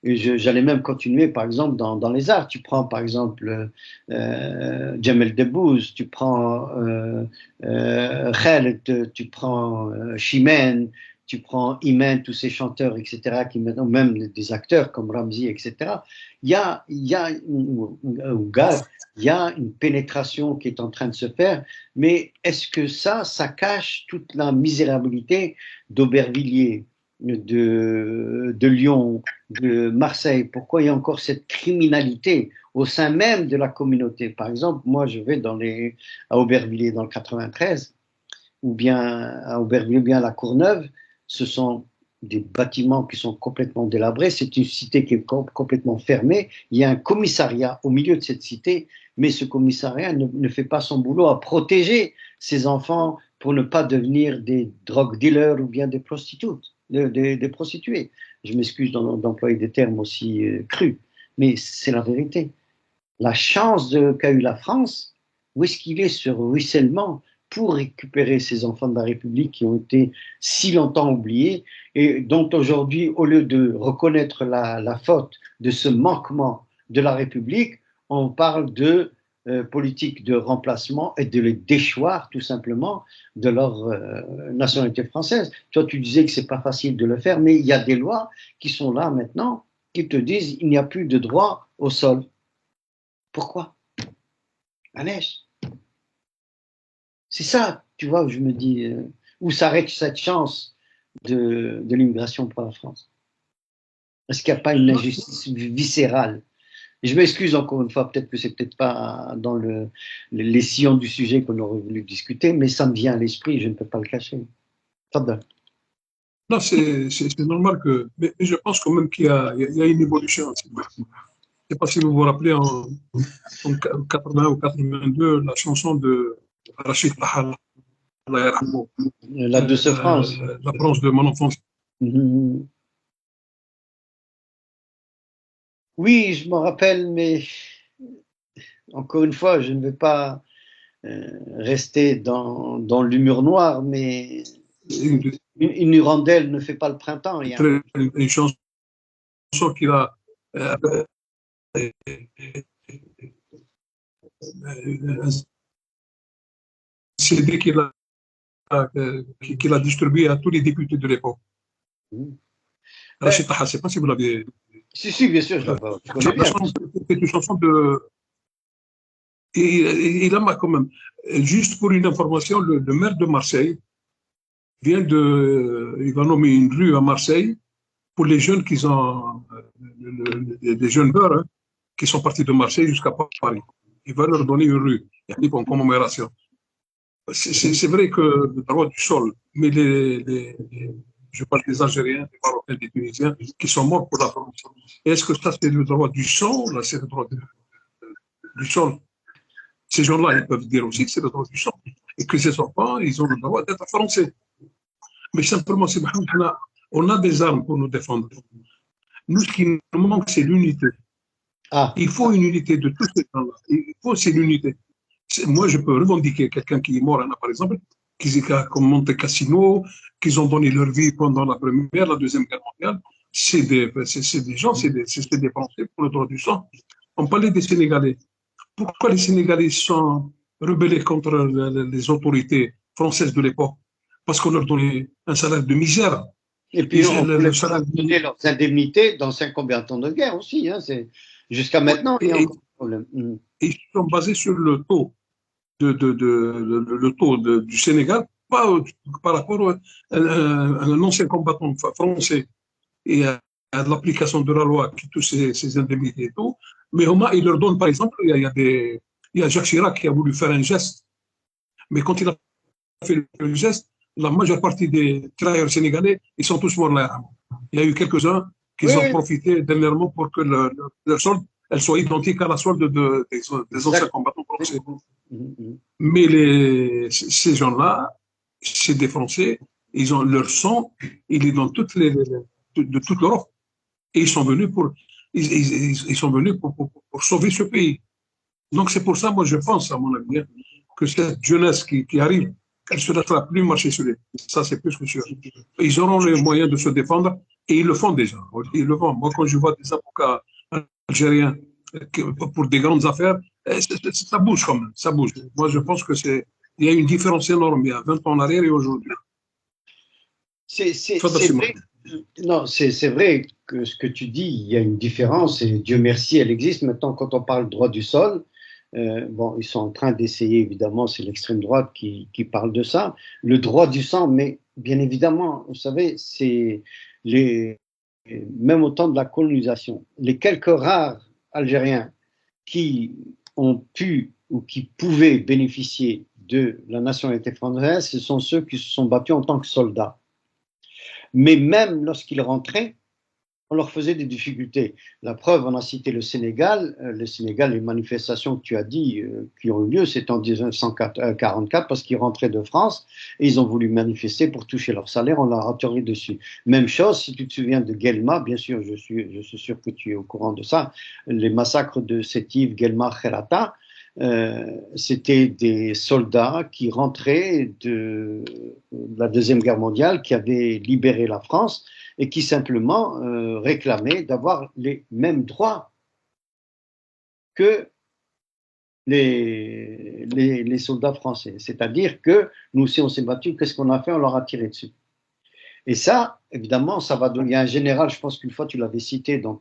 J'allais même continuer, par exemple, dans les arts. Tu prends, par exemple, Jamel Debbouze, tu prends Khaled, tu prends Chimène, tu prends Imen, tous ces chanteurs, etc., qui maintenant, même des acteurs comme Ramzi, etc. Il y a une pénétration qui est en train de se faire, mais est-ce que ça cache toute la misérabilité d'Aubervilliers, de Lyon, de Marseille? Pourquoi il y a encore cette criminalité au sein même de la communauté? Par exemple, moi je vais à Aubervilliers dans le 93, ou bien à Aubervilliers, ou bien à la Courneuve. Ce sont des bâtiments qui sont complètement délabrés, c'est une cité qui est complètement fermée, il y a un commissariat au milieu de cette cité, mais ce commissariat ne fait pas son boulot à protéger ces enfants pour ne pas devenir des drug dealers ou bien des prostituées. Des prostituées. Je m'excuse d'employer des termes aussi crus, mais c'est la vérité. La chance qu'a eu la France, où est-ce qu'il est ce ruissellement pour récupérer ces enfants de la République qui ont été si longtemps oubliés et dont aujourd'hui, au lieu de reconnaître la faute de ce manquement de la République, on parle de politique de remplacement et de les déchoir tout simplement de leur nationalité française. Toi, tu disais que c'est pas facile de le faire, mais il y a des lois qui sont là maintenant qui te disent il n'y a plus de droit au sol. Pourquoi? Allez, c'est ça, tu vois, où je me dis, où s'arrête cette chance de l'immigration pour la France? Est-ce qu'il n'y a pas une injustice viscérale? Et je m'excuse encore une fois, peut-être que c'est peut-être pas dans les sillons du sujet qu'on aurait voulu discuter, mais ça me vient à l'esprit, je ne peux pas le cacher. Pardon. Non, c'est normal que. Mais je pense quand même qu'il y a une évolution. Je ne sais pas si vous vous rappelez en 80 ou 82, la chanson de Rachid Taha, La douce France. La France de mon enfance. Mm-hmm. Oui, je m'en rappelle, mais encore une fois, je ne vais pas rester dans l'humour noir, mais une hirondelle ne fait pas le printemps. Une chanson qu'il a CD qu'il a distribué à tous les députés de l'époque. Rachid Taha, je ne sais pas si vous l'avez. Si, bien sûr, je connais bien. C'est une chanson de. Et là, quand même, juste pour une information, le maire de Marseille il va nommer une rue à Marseille pour les jeunes qui ont, des jeunes beurs, hein, qui sont partis de Marseille jusqu'à Paris. Il va leur donner une rue, en commémoration. C'est vrai que le droit du sol, mais je parle des Algériens, des Marocains, des Tunisiens, qui sont morts pour la France. Est-ce que ça, c'est le droit du sol? Là, c'est le droit du sol. Ces gens-là, ils peuvent dire aussi que c'est le droit du sol. Et que ces enfants, ils ont le droit d'être français. Mais simplement, on a des armes pour nous défendre. Nous, ce qui nous manque, c'est l'unité. Il faut une unité de tous ces gens-là. Il faut, c'est l'unité. Moi, je peux revendiquer quelqu'un qui est mort, par exemple, qui a comme Monte Cassino, qui ont donné leur vie pendant la Première, la Deuxième Guerre mondiale. C'est des gens, c'est des Français pour le droit du sang. On parlait des Sénégalais. Pourquoi les Sénégalais sont rebellés contre les autorités françaises de l'époque? Parce qu'on leur donnait un salaire de misère. Et puis, on leur donnait leurs indemnités dans 5 combien de temps de guerre aussi. Hein, jusqu'à maintenant, il y a encore un problème. Et ils sont basés sur le taux, du Sénégal, pas par rapport à un ancien combattant français et à de l'application de la loi qui touche ces indemnités et tout. Mais au moins, ils leur donnent, par exemple, il y a Jacques Chirac qui a voulu faire un geste. Mais quand il a fait le geste, la majeure partie des travailleurs sénégalais, ils sont tous morts là. Il y a eu quelques-uns qui ont profité dernièrement pour que leur solde elle soit identique à la solde des anciens combattants français. Mais ces gens-là, c'est des Français, ils ont leur sang, il est dans de toute l'Europe. Et ils sont venus pour sauver ce pays. Donc c'est pour ça, moi je pense, à mon avis, que cette jeunesse qui arrive, elle ne se laissera plus marcher sur les pieds. Ça, c'est plus que sûr. Ils auront les moyens de se défendre et ils le font déjà. Ils le font. Moi, quand je vois des avocats algériens pour des grandes affaires, ça bouge quand même. Ça bouge. Moi, je pense qu'il y a une différence énorme il y a 20 ans en arrière et aujourd'hui. C'est vrai. Non, c'est vrai que ce que tu dis, il y a une différence et Dieu merci, elle existe. Maintenant, quand on parle droit du sol, bon, ils sont en train d'essayer, évidemment, c'est l'extrême droite qui parle de ça, le droit du sang, mais bien évidemment, vous savez, c'est même au temps de la colonisation, les quelques rares Algériens qui ont pu ou qui pouvaient bénéficier de la nationalité française, ce sont ceux qui se sont battus en tant que soldats. Mais même lorsqu'ils rentraient, on leur faisait des difficultés. La preuve, on a cité le Sénégal. Le Sénégal, les manifestations que tu as dit qui ont eu lieu, c'est en 1944 parce qu'ils rentraient de France et ils ont voulu manifester pour toucher leur salaire, on leur a tiré dessus. Même chose, si tu te souviens de Guelma, bien sûr, je suis sûr que tu es au courant de ça, les massacres de Sétif, Guelma, Kherata, c'était des soldats qui rentraient de la Deuxième Guerre mondiale, qui avaient libéré la France et qui simplement réclamaient d'avoir les mêmes droits que les soldats français. C'est-à-dire que nous, si on s'est battu, qu'est-ce qu'on a fait? On leur a tiré dessus. Et ça, évidemment, ça va donner. Il y a un général, je pense qu'une fois tu l'avais cité dans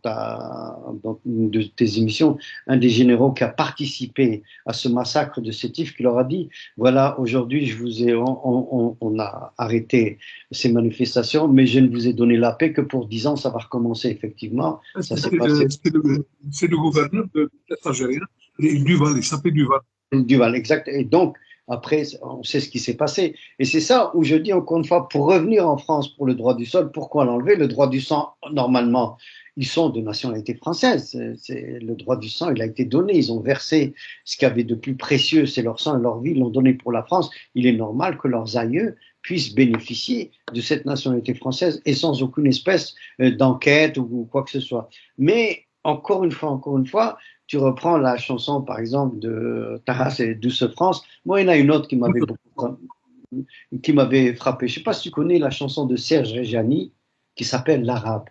une de tes émissions, un des généraux qui a participé à ce massacre de Sétif, qui leur a dit voilà, aujourd'hui, on a arrêté ces manifestations, mais je ne vous ai donné la paix que pour 10 ans, ça va recommencer. Effectivement, ça s'est passé. C'est le gouverneur de l'Est algérien, Duval, il s'appelle Duval. Duval, exact. Et donc, après, on sait ce qui s'est passé. Et c'est ça où je dis encore une fois, pour revenir en France pour le droit du sol, pourquoi l'enlever? Le droit du sang, normalement, ils sont de nationalité française. Le droit du sang, il a été donné. Ils ont versé ce qu'il y avait de plus précieux, c'est leur sang et leur vie, ils l'ont donné pour la France. Il est normal que leurs aïeux puissent bénéficier de cette nationalité française et sans aucune espèce d'enquête ou quoi que ce soit. Mais encore une fois, tu reprends la chanson, par exemple, de Taras et Douce France. Moi, il y en a une autre qui m'avait frappé. Je ne sais pas si tu connais la chanson de Serge Reggiani qui s'appelle L'Arabe.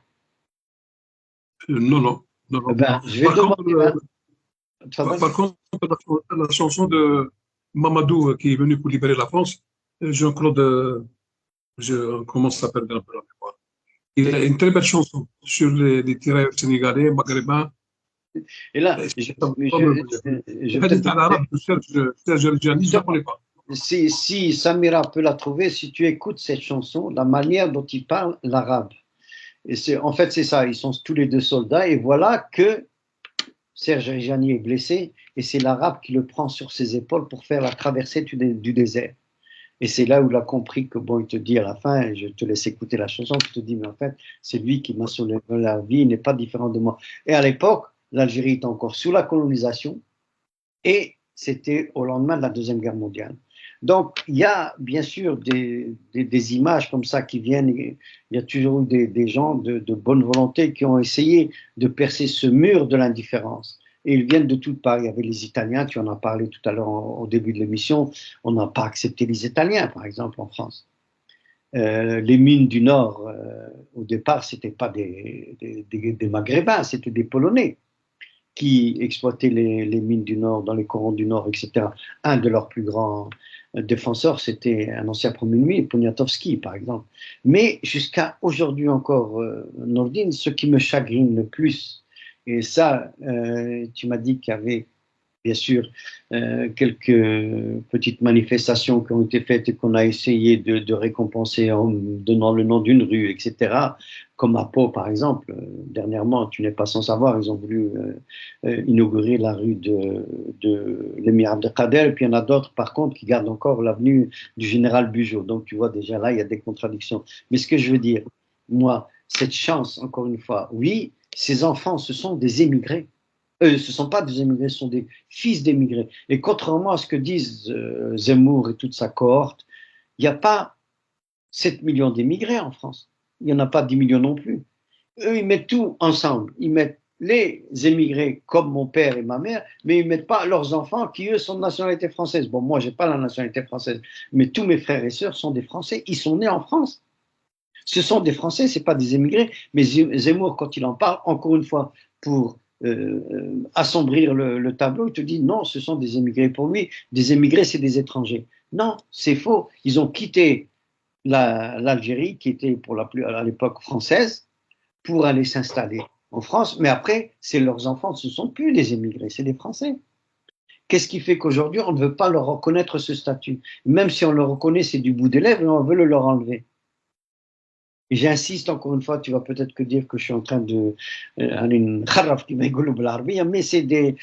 Non. Ben, je vais demander. Par contre, la chanson de Mamadou qui est venu pour libérer la France, Jean-Claude, comment ça s'appelle un peu la mémoire. Il a une très belle chanson sur les tirailleurs sénégalais, maghrébins. Et là, si Samira peut la trouver, si tu écoutes cette chanson, la manière dont il parle l'arabe. Et en fait, c'est ça, ils sont tous les deux soldats, et voilà que Serge Reggiani est blessé, et c'est l'arabe qui le prend sur ses épaules pour faire la traversée du désert. Et c'est là où il a compris que, bon, il te dit à la fin, et je te laisse écouter la chanson, tu te dis, mais en fait, c'est lui qui m'a sauvé la vie, il n'est pas différent de moi. Et à l'époque, l'Algérie était encore sous la colonisation et c'était au lendemain de la Deuxième Guerre mondiale. Donc, il y a bien sûr des images comme ça qui viennent. Il y a toujours eu des gens de bonne volonté qui ont essayé de percer ce mur de l'indifférence. Et ils viennent de toutes parts. Il y avait les Italiens, tu en as parlé tout à l'heure au début de l'émission. On n'a pas accepté les Italiens, par exemple, en France. Les mines du Nord, au départ, ce n'étaient pas des Maghrébins, c'était des Polonais qui exploitaient les mines du Nord, dans les corons du Nord, etc. Un de leurs plus grands défenseurs, c'était un ancien Premier ministre, Poniatowski, par exemple. Mais jusqu'à aujourd'hui encore, Nordine, ce qui me chagrine le plus, et ça, tu m'as dit qu'il y avait bien sûr quelques petites manifestations qui ont été faites et qu'on a essayé de récompenser en donnant le nom d'une rue, etc. Comme à Pau, par exemple. Dernièrement, tu n'es pas sans savoir, ils ont voulu inaugurer la rue de l'émir Abdelkader, et puis il y en a d'autres, par contre, qui gardent encore l'avenue du général Bugeaud. Donc, tu vois, déjà là, il y a des contradictions. Mais ce que je veux dire, moi, cette chance, encore une fois, oui, ces enfants, ce sont des émigrés. Ce ne sont pas des émigrés, ce sont des fils d'émigrés. Et contrairement à ce que disent Zemmour et toute sa cohorte, il n'y a pas 7 millions d'émigrés en France. Il n'y en a pas 10 millions non plus. Eux, ils mettent tout ensemble. Ils mettent les émigrés comme mon père et ma mère, mais ils ne mettent pas leurs enfants qui, eux, sont de nationalité française. Bon, moi, je n'ai pas la nationalité française, mais tous mes frères et sœurs sont des Français. Ils sont nés en France. Ce sont des Français, ce n'est pas des émigrés. Mais Zemmour, quand il en parle, encore une fois, pour assombrir le tableau, il te dit non, ce sont des émigrés. Pour lui, des émigrés, c'est des étrangers. Non, c'est faux. Ils ont quitté l'Algérie, qui était à l'époque française, pour aller s'installer en France. Mais après, c'est leurs enfants, ce ne sont plus des émigrés, c'est des Français. Qu'est-ce qui fait qu'aujourd'hui, on ne veut pas leur reconnaître ce statut? Même si on le reconnaît, c'est du bout des lèvres, et on veut le leur enlever. Et j'insiste encore une fois, tu vas peut-être que dire que je suis en train de mais c'est des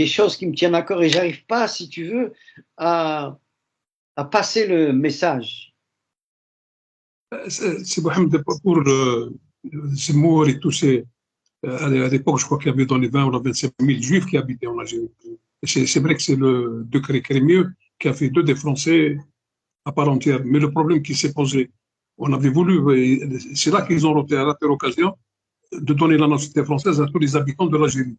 choses qui me tiennent à cœur et j'arrive pas, si tu veux, à passer le message. C'est Mohamed, pour Zemmour et tous ces. À l'époque, je crois qu'il y avait dans les 20 ou 25 000 juifs qui habitaient en Algérie. C'est vrai que c'est le décret Crémieux qui a fait d'eux des Français à part entière. Mais le problème qui s'est posé, on avait voulu, c'est là qu'ils ont raté l'occasion de donner la nationalité française à tous les habitants de l'Algérie.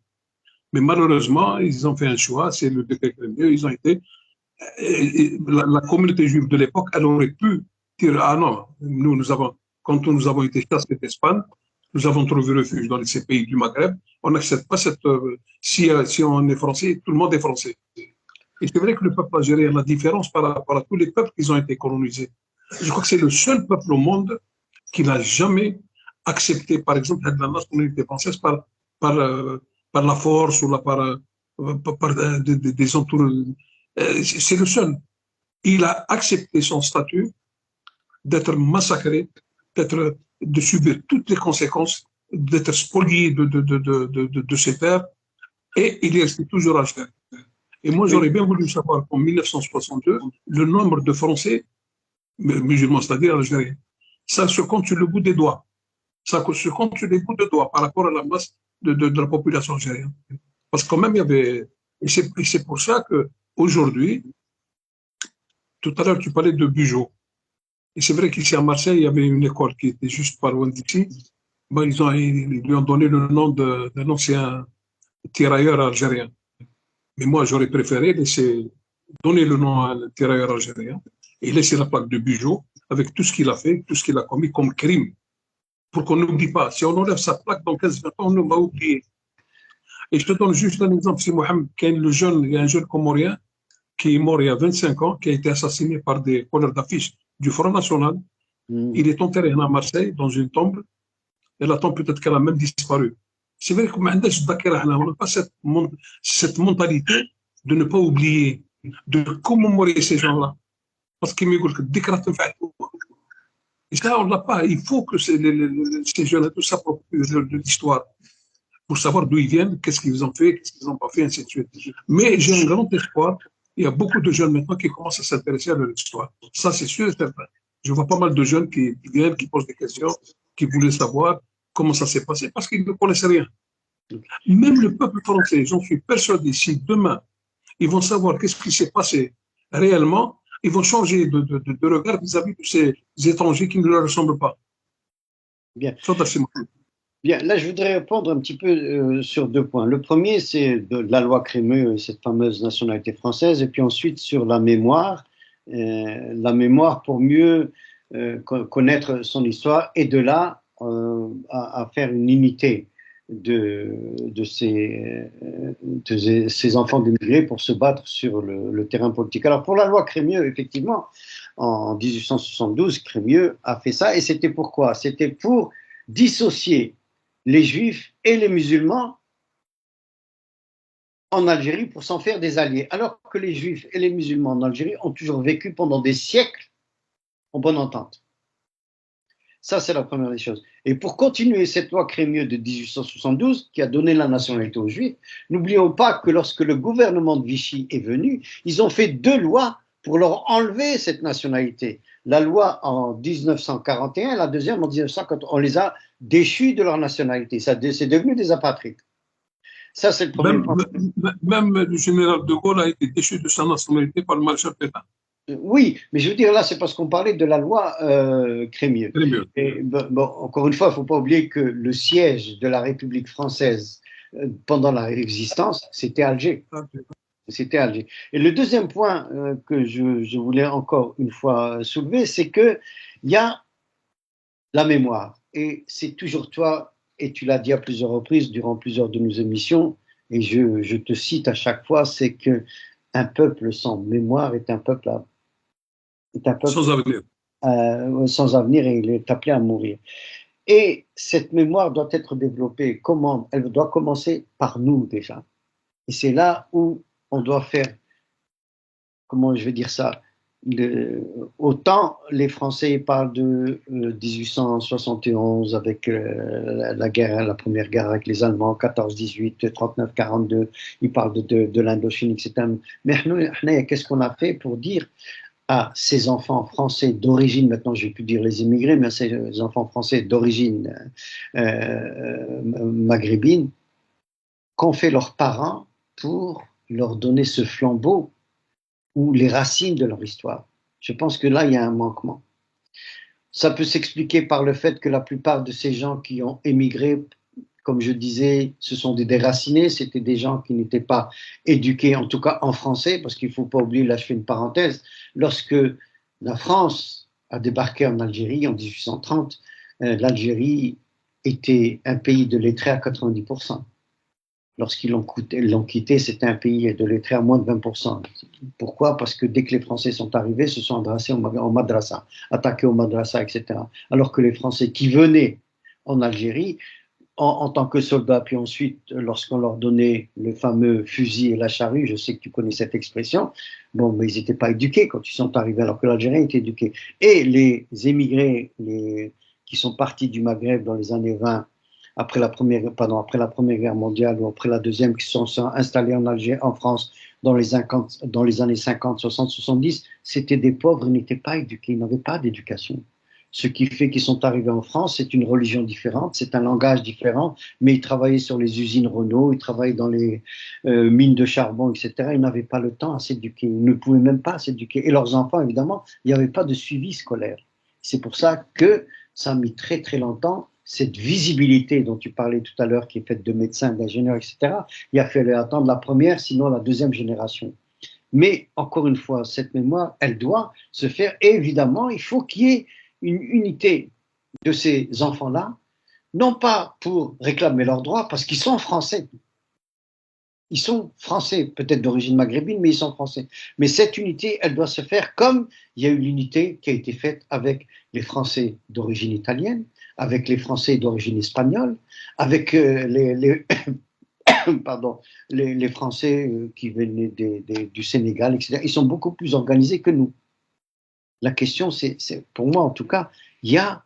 Mais malheureusement, ils ont fait un choix, c'est le décret Crémieux, ils ont été. La communauté juive de l'époque, elle aurait pu dire ah non, quand nous avons été chassés d'Espagne, nous avons trouvé refuge dans ces pays du Maghreb, on n'accepte pas cette. Si on est français, tout le monde est français. Et c'est vrai que le peuple algérien, la différence par rapport à tous les peuples qui ont été colonisés, je crois que c'est le seul peuple au monde qui n'a jamais accepté, par exemple, la nationalité française par la force ou par des entours. C'est le seul. Il a accepté son statut d'être massacré, de subir toutes les conséquences, d'être spolié de ses terres, et il est resté toujours algérien. Et moi, j'aurais bien voulu savoir qu'en 1962, le nombre de Français musulmans, c'est-à-dire algériens, ça se compte sur le bout des doigts. Ça se compte sur les bouts de doigts par rapport à la masse de la population algérienne. Parce que quand même, il y avait. Et c'est pour ça qu'aujourd'hui, tout à l'heure, tu parlais de Bugeaud. Et c'est vrai qu'ici à Marseille, il y avait une école qui était juste pas loin d'ici. Ben, ils lui ont donné le nom d'un ancien tirailleur algérien. Mais moi, j'aurais préféré donner le nom à un tirailleur algérien et laisser la plaque de Bugeaud avec tout ce qu'il a fait, tout ce qu'il a commis comme crime. Pour qu'on n'oublie pas. Si on enlève sa plaque dans 15-20 ans, on va oublier. Et je te donne juste un exemple. C'est Mohamed, il y a un jeune Comorien qui est mort il y a 25 ans, qui a été assassiné par des colleurs d'affiches du Front National. Il est enterré à Marseille, dans une tombe, et la tombe, peut-être qu'elle a même disparu. C'est vrai qu'on n'a pas cette mentalité de ne pas oublier, de commémorer ces gens-là. Parce qu'ils me disent que et ça, on ne l'a pas. Il faut que ces jeunes tout s'approprient de l'histoire pour savoir d'où ils viennent, qu'est-ce qu'ils ont fait, qu'est-ce qu'ils n'ont pas fait, ainsi de suite. Mais j'ai un grand espoir. Il y a beaucoup de jeunes maintenant qui commencent à s'intéresser à l'histoire. Ça, c'est sûr et certain. Je vois pas mal de jeunes qui viennent, qui posent des questions, qui voulaient savoir comment ça s'est passé, parce qu'ils ne connaissent rien. Même le peuple français, j'en suis persuadé, si demain, ils vont savoir qu'est-ce qui s'est passé réellement, ils vont changer de regard vis-à-vis de ces étrangers qui ne leur ressemblent pas. Bien. Bien, là, je voudrais répondre un petit peu sur deux points. Le premier, c'est de la loi Crémieux, cette fameuse nationalité française, et puis ensuite sur la mémoire pour mieux connaître son histoire, et de là à faire une unité de ces enfants d'immigrés pour se battre sur le terrain politique. Alors, pour la loi Crémieux, effectivement, en 1872, Crémieux a fait ça, et c'était pourquoi? C'était pour dissocier les juifs et les musulmans en Algérie pour s'en faire des alliés, alors que les juifs et les musulmans en Algérie ont toujours vécu pendant des siècles en bonne entente. Ça, c'est la première des choses. Et pour continuer cette loi Crémieux de 1872, qui a donné la nationalité aux Juifs, n'oublions pas que lorsque le gouvernement de Vichy est venu, ils ont fait deux lois pour leur enlever cette nationalité. La loi en 1941, la deuxième en 1950, on les a déchus de leur nationalité. C'est devenu des apatrides. Ça, c'est le premier point. Même le général de Gaulle a été déchu de sa nationalité par le maréchal Pétain. Oui, mais je veux dire, là, c'est parce qu'on parlait de la loi Crémieux. Et, bon, encore une fois, il ne faut pas oublier que le siège de la République française pendant la Résistance, c'était Alger. C'était Alger. Et le deuxième point que je voulais encore une fois soulever, c'est qu'il y a la mémoire. Et c'est toujours toi, et tu l'as dit à plusieurs reprises durant plusieurs de nos émissions, et je te cite à chaque fois, c'est qu'un peuple sans mémoire est un peuple sans avenir. Sans avenir, et il est appelé à mourir. Et cette mémoire doit être développée. Comment? Elle doit commencer par nous déjà. Et c'est là où on doit faire, comment je vais dire ça, autant les Français parlent de 1871 avec la première guerre avec les Allemands, 14-18, 39-42, ils parlent de l'Indochine, etc. Mais qu'est-ce qu'on a fait pour dire à ses enfants français d'origine, maintenant je ne vais plus dire les immigrés, mais à ses enfants français d'origine maghrébine, qu'ont fait leurs parents pour leur donner ce flambeau ou les racines de leur histoire. Je pense que là, il y a un manquement. Ça peut s'expliquer par le fait que la plupart de ces gens qui ont émigré, comme je disais, ce sont des déracinés, c'était des gens qui n'étaient pas éduqués, en tout cas en français, parce qu'il ne faut pas oublier, là je fais une parenthèse, lorsque la France a débarqué en Algérie en 1830, l'Algérie était un pays de lettrés à 90%. Lorsqu'ils l'ont quitté, c'était un pays de lettrés à moins de 20%. Pourquoi? Parce que dès que les Français sont arrivés, se sont adressés au madrasa, attaqués au madrasa, etc. Alors que les Français qui venaient en Algérie, en tant que soldats, puis ensuite, lorsqu'on leur donnait le fameux fusil et la charrue, je sais que tu connais cette expression, bon, mais ils n'étaient pas éduqués quand ils sont arrivés, alors que l'Algérien était éduqué. Et les émigrés qui sont partis du Maghreb dans les années 20, après la Première Guerre mondiale ou après la Deuxième, qui sont installés en France dans les années 50, 60, 70, c'était des pauvres, ils n'étaient pas éduqués, ils n'avaient pas d'éducation. Ce qui fait qu'ils sont arrivés en France, c'est une religion différente, c'est un langage différent, mais ils travaillaient sur les usines Renault, ils travaillaient dans les mines de charbon, etc. Ils n'avaient pas le temps à s'éduquer, ils ne pouvaient même pas s'éduquer. Et leurs enfants, évidemment, il n'y avait pas de suivi scolaire. C'est pour ça que ça a mis très très longtemps, cette visibilité dont tu parlais tout à l'heure, qui est faite de médecins, d'ingénieurs, etc., il a fallu attendre la première, sinon la deuxième génération. Mais encore une fois, cette mémoire, elle doit se faire. Et évidemment, il faut qu'il y ait une unité de ces enfants-là, non pas pour réclamer leurs droits, parce qu'ils sont français. Ils sont français, peut-être d'origine maghrébine, mais ils sont français. Mais cette unité, elle doit se faire comme il y a eu l'unité qui a été faite avec les Français d'origine italienne, avec les Français d'origine espagnole, avec les Français qui venaient du Sénégal, etc. Ils sont beaucoup plus organisés que nous. La question, c'est, pour moi en tout cas, il y a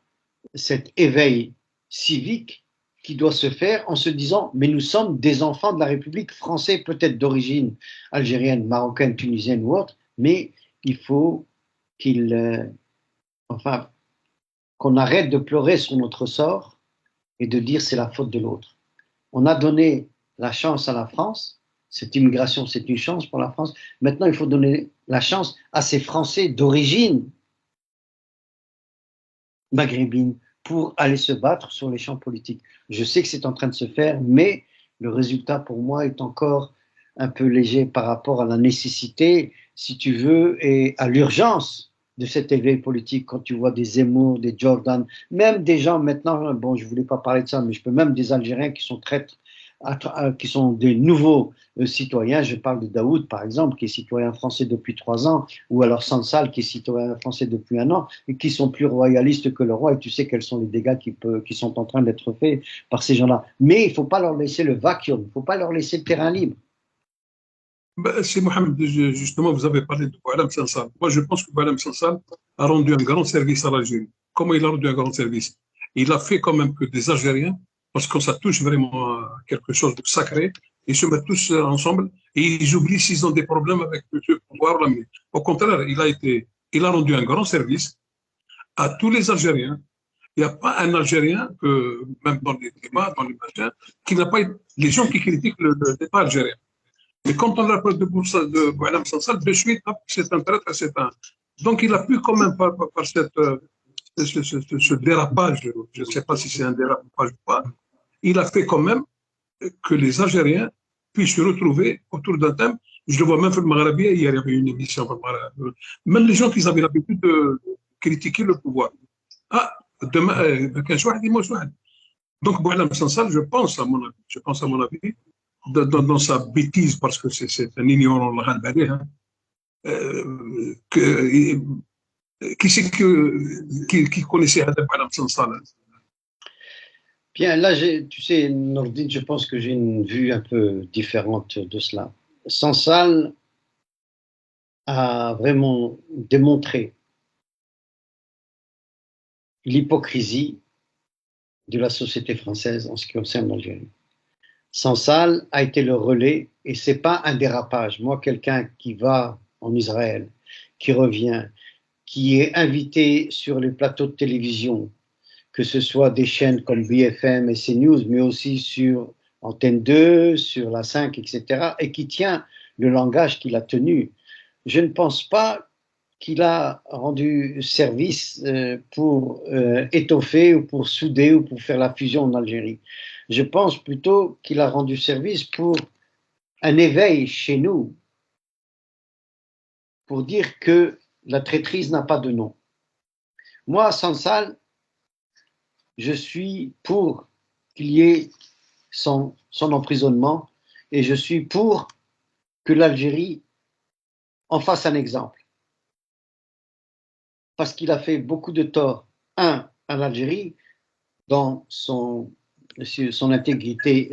cet éveil civique qui doit se faire en se disant, mais nous sommes des enfants de la République française, peut-être d'origine algérienne, marocaine, tunisienne ou autre, mais il faut qu'on arrête de pleurer sur notre sort et de dire c'est la faute de l'autre. On a donné la chance à la France, cette immigration c'est une chance pour la France, maintenant il faut donner la chance à ces Français d'origine maghrébine pour aller se battre sur les champs politiques. Je sais que c'est en train de se faire, mais le résultat pour moi est encore un peu léger par rapport à la nécessité, si tu veux, et à l'urgence de cet éveil politique. Quand tu vois des Zemmour, des Jordan, même des gens maintenant, bon, je ne voulais pas parler de ça, mais je peux même des Algériens qui sont qui sont des nouveaux citoyens. Je parle de Daoud, par exemple, qui est citoyen français depuis 3 ans, ou alors Sansal, qui est citoyen français depuis 1 an, et qui sont plus royalistes que le roi, et tu sais quels sont les dégâts qui sont en train d'être faits par ces gens-là. Mais il ne faut pas leur laisser le vacuum, il ne faut pas leur laisser le terrain libre. C'est Mohamed, justement, vous avez parlé de Boualem Sansal. Moi, je pense que Boualem Sansal a rendu un grand service à l'Algérie. Comment il a rendu un grand service? Il a fait quand même que des Algériens, parce que ça touche vraiment à quelque chose de sacré, ils se mettent tous ensemble et ils oublient s'ils ont des problèmes avec le pouvoir. Au contraire, il a rendu un grand service à tous les Algériens. Il n'y a pas un Algérien, même dans les débats, dans les machins, qui n'a pas. Les gens qui critiquent le débat algérien. Mais quand on a parlé de Boualem Sansal, de suite, c'est un traître, c'est un. Donc il a pu quand même, par ce dérapage, je ne sais pas si c'est un dérapage ou pas, il a fait quand même que les Algériens puissent se retrouver autour d'un thème. Je le vois même dans le Maghreb, hier, il y avait une émission. Même les gens qui avaient l'habitude de critiquer le pouvoir. Ah, demain, donc, Boualem Sansal, je pense à mon avis, dans sa bêtise, parce que c'est un ignorant, hein, qui c'est qui connaissait Boualem Sansal? Bien, là, tu sais, Nordine, je pense que j'ai une vue un peu différente de cela. Sansal a vraiment démontré l'hypocrisie de la société française en ce qui concerne l'Algérie. Sansal a été le relais, et ce n'est pas un dérapage. Moi, quelqu'un qui va en Israël, qui revient, qui est invité sur les plateaux de télévision, que ce soit des chaînes comme BFM et CNews, mais aussi sur Antenne 2, sur la 5, etc., et qui tient le langage qu'il a tenu. Je ne pense pas qu'il a rendu service pour étoffer ou pour souder ou pour faire la fusion en Algérie. Je pense plutôt qu'il a rendu service pour un éveil chez nous, pour dire que la traîtrise n'a pas de nom. Moi, Sansal, je suis pour qu'il y ait son emprisonnement et je suis pour que l'Algérie en fasse un exemple. Parce qu'il a fait beaucoup de tort, à l'Algérie, dans son intégrité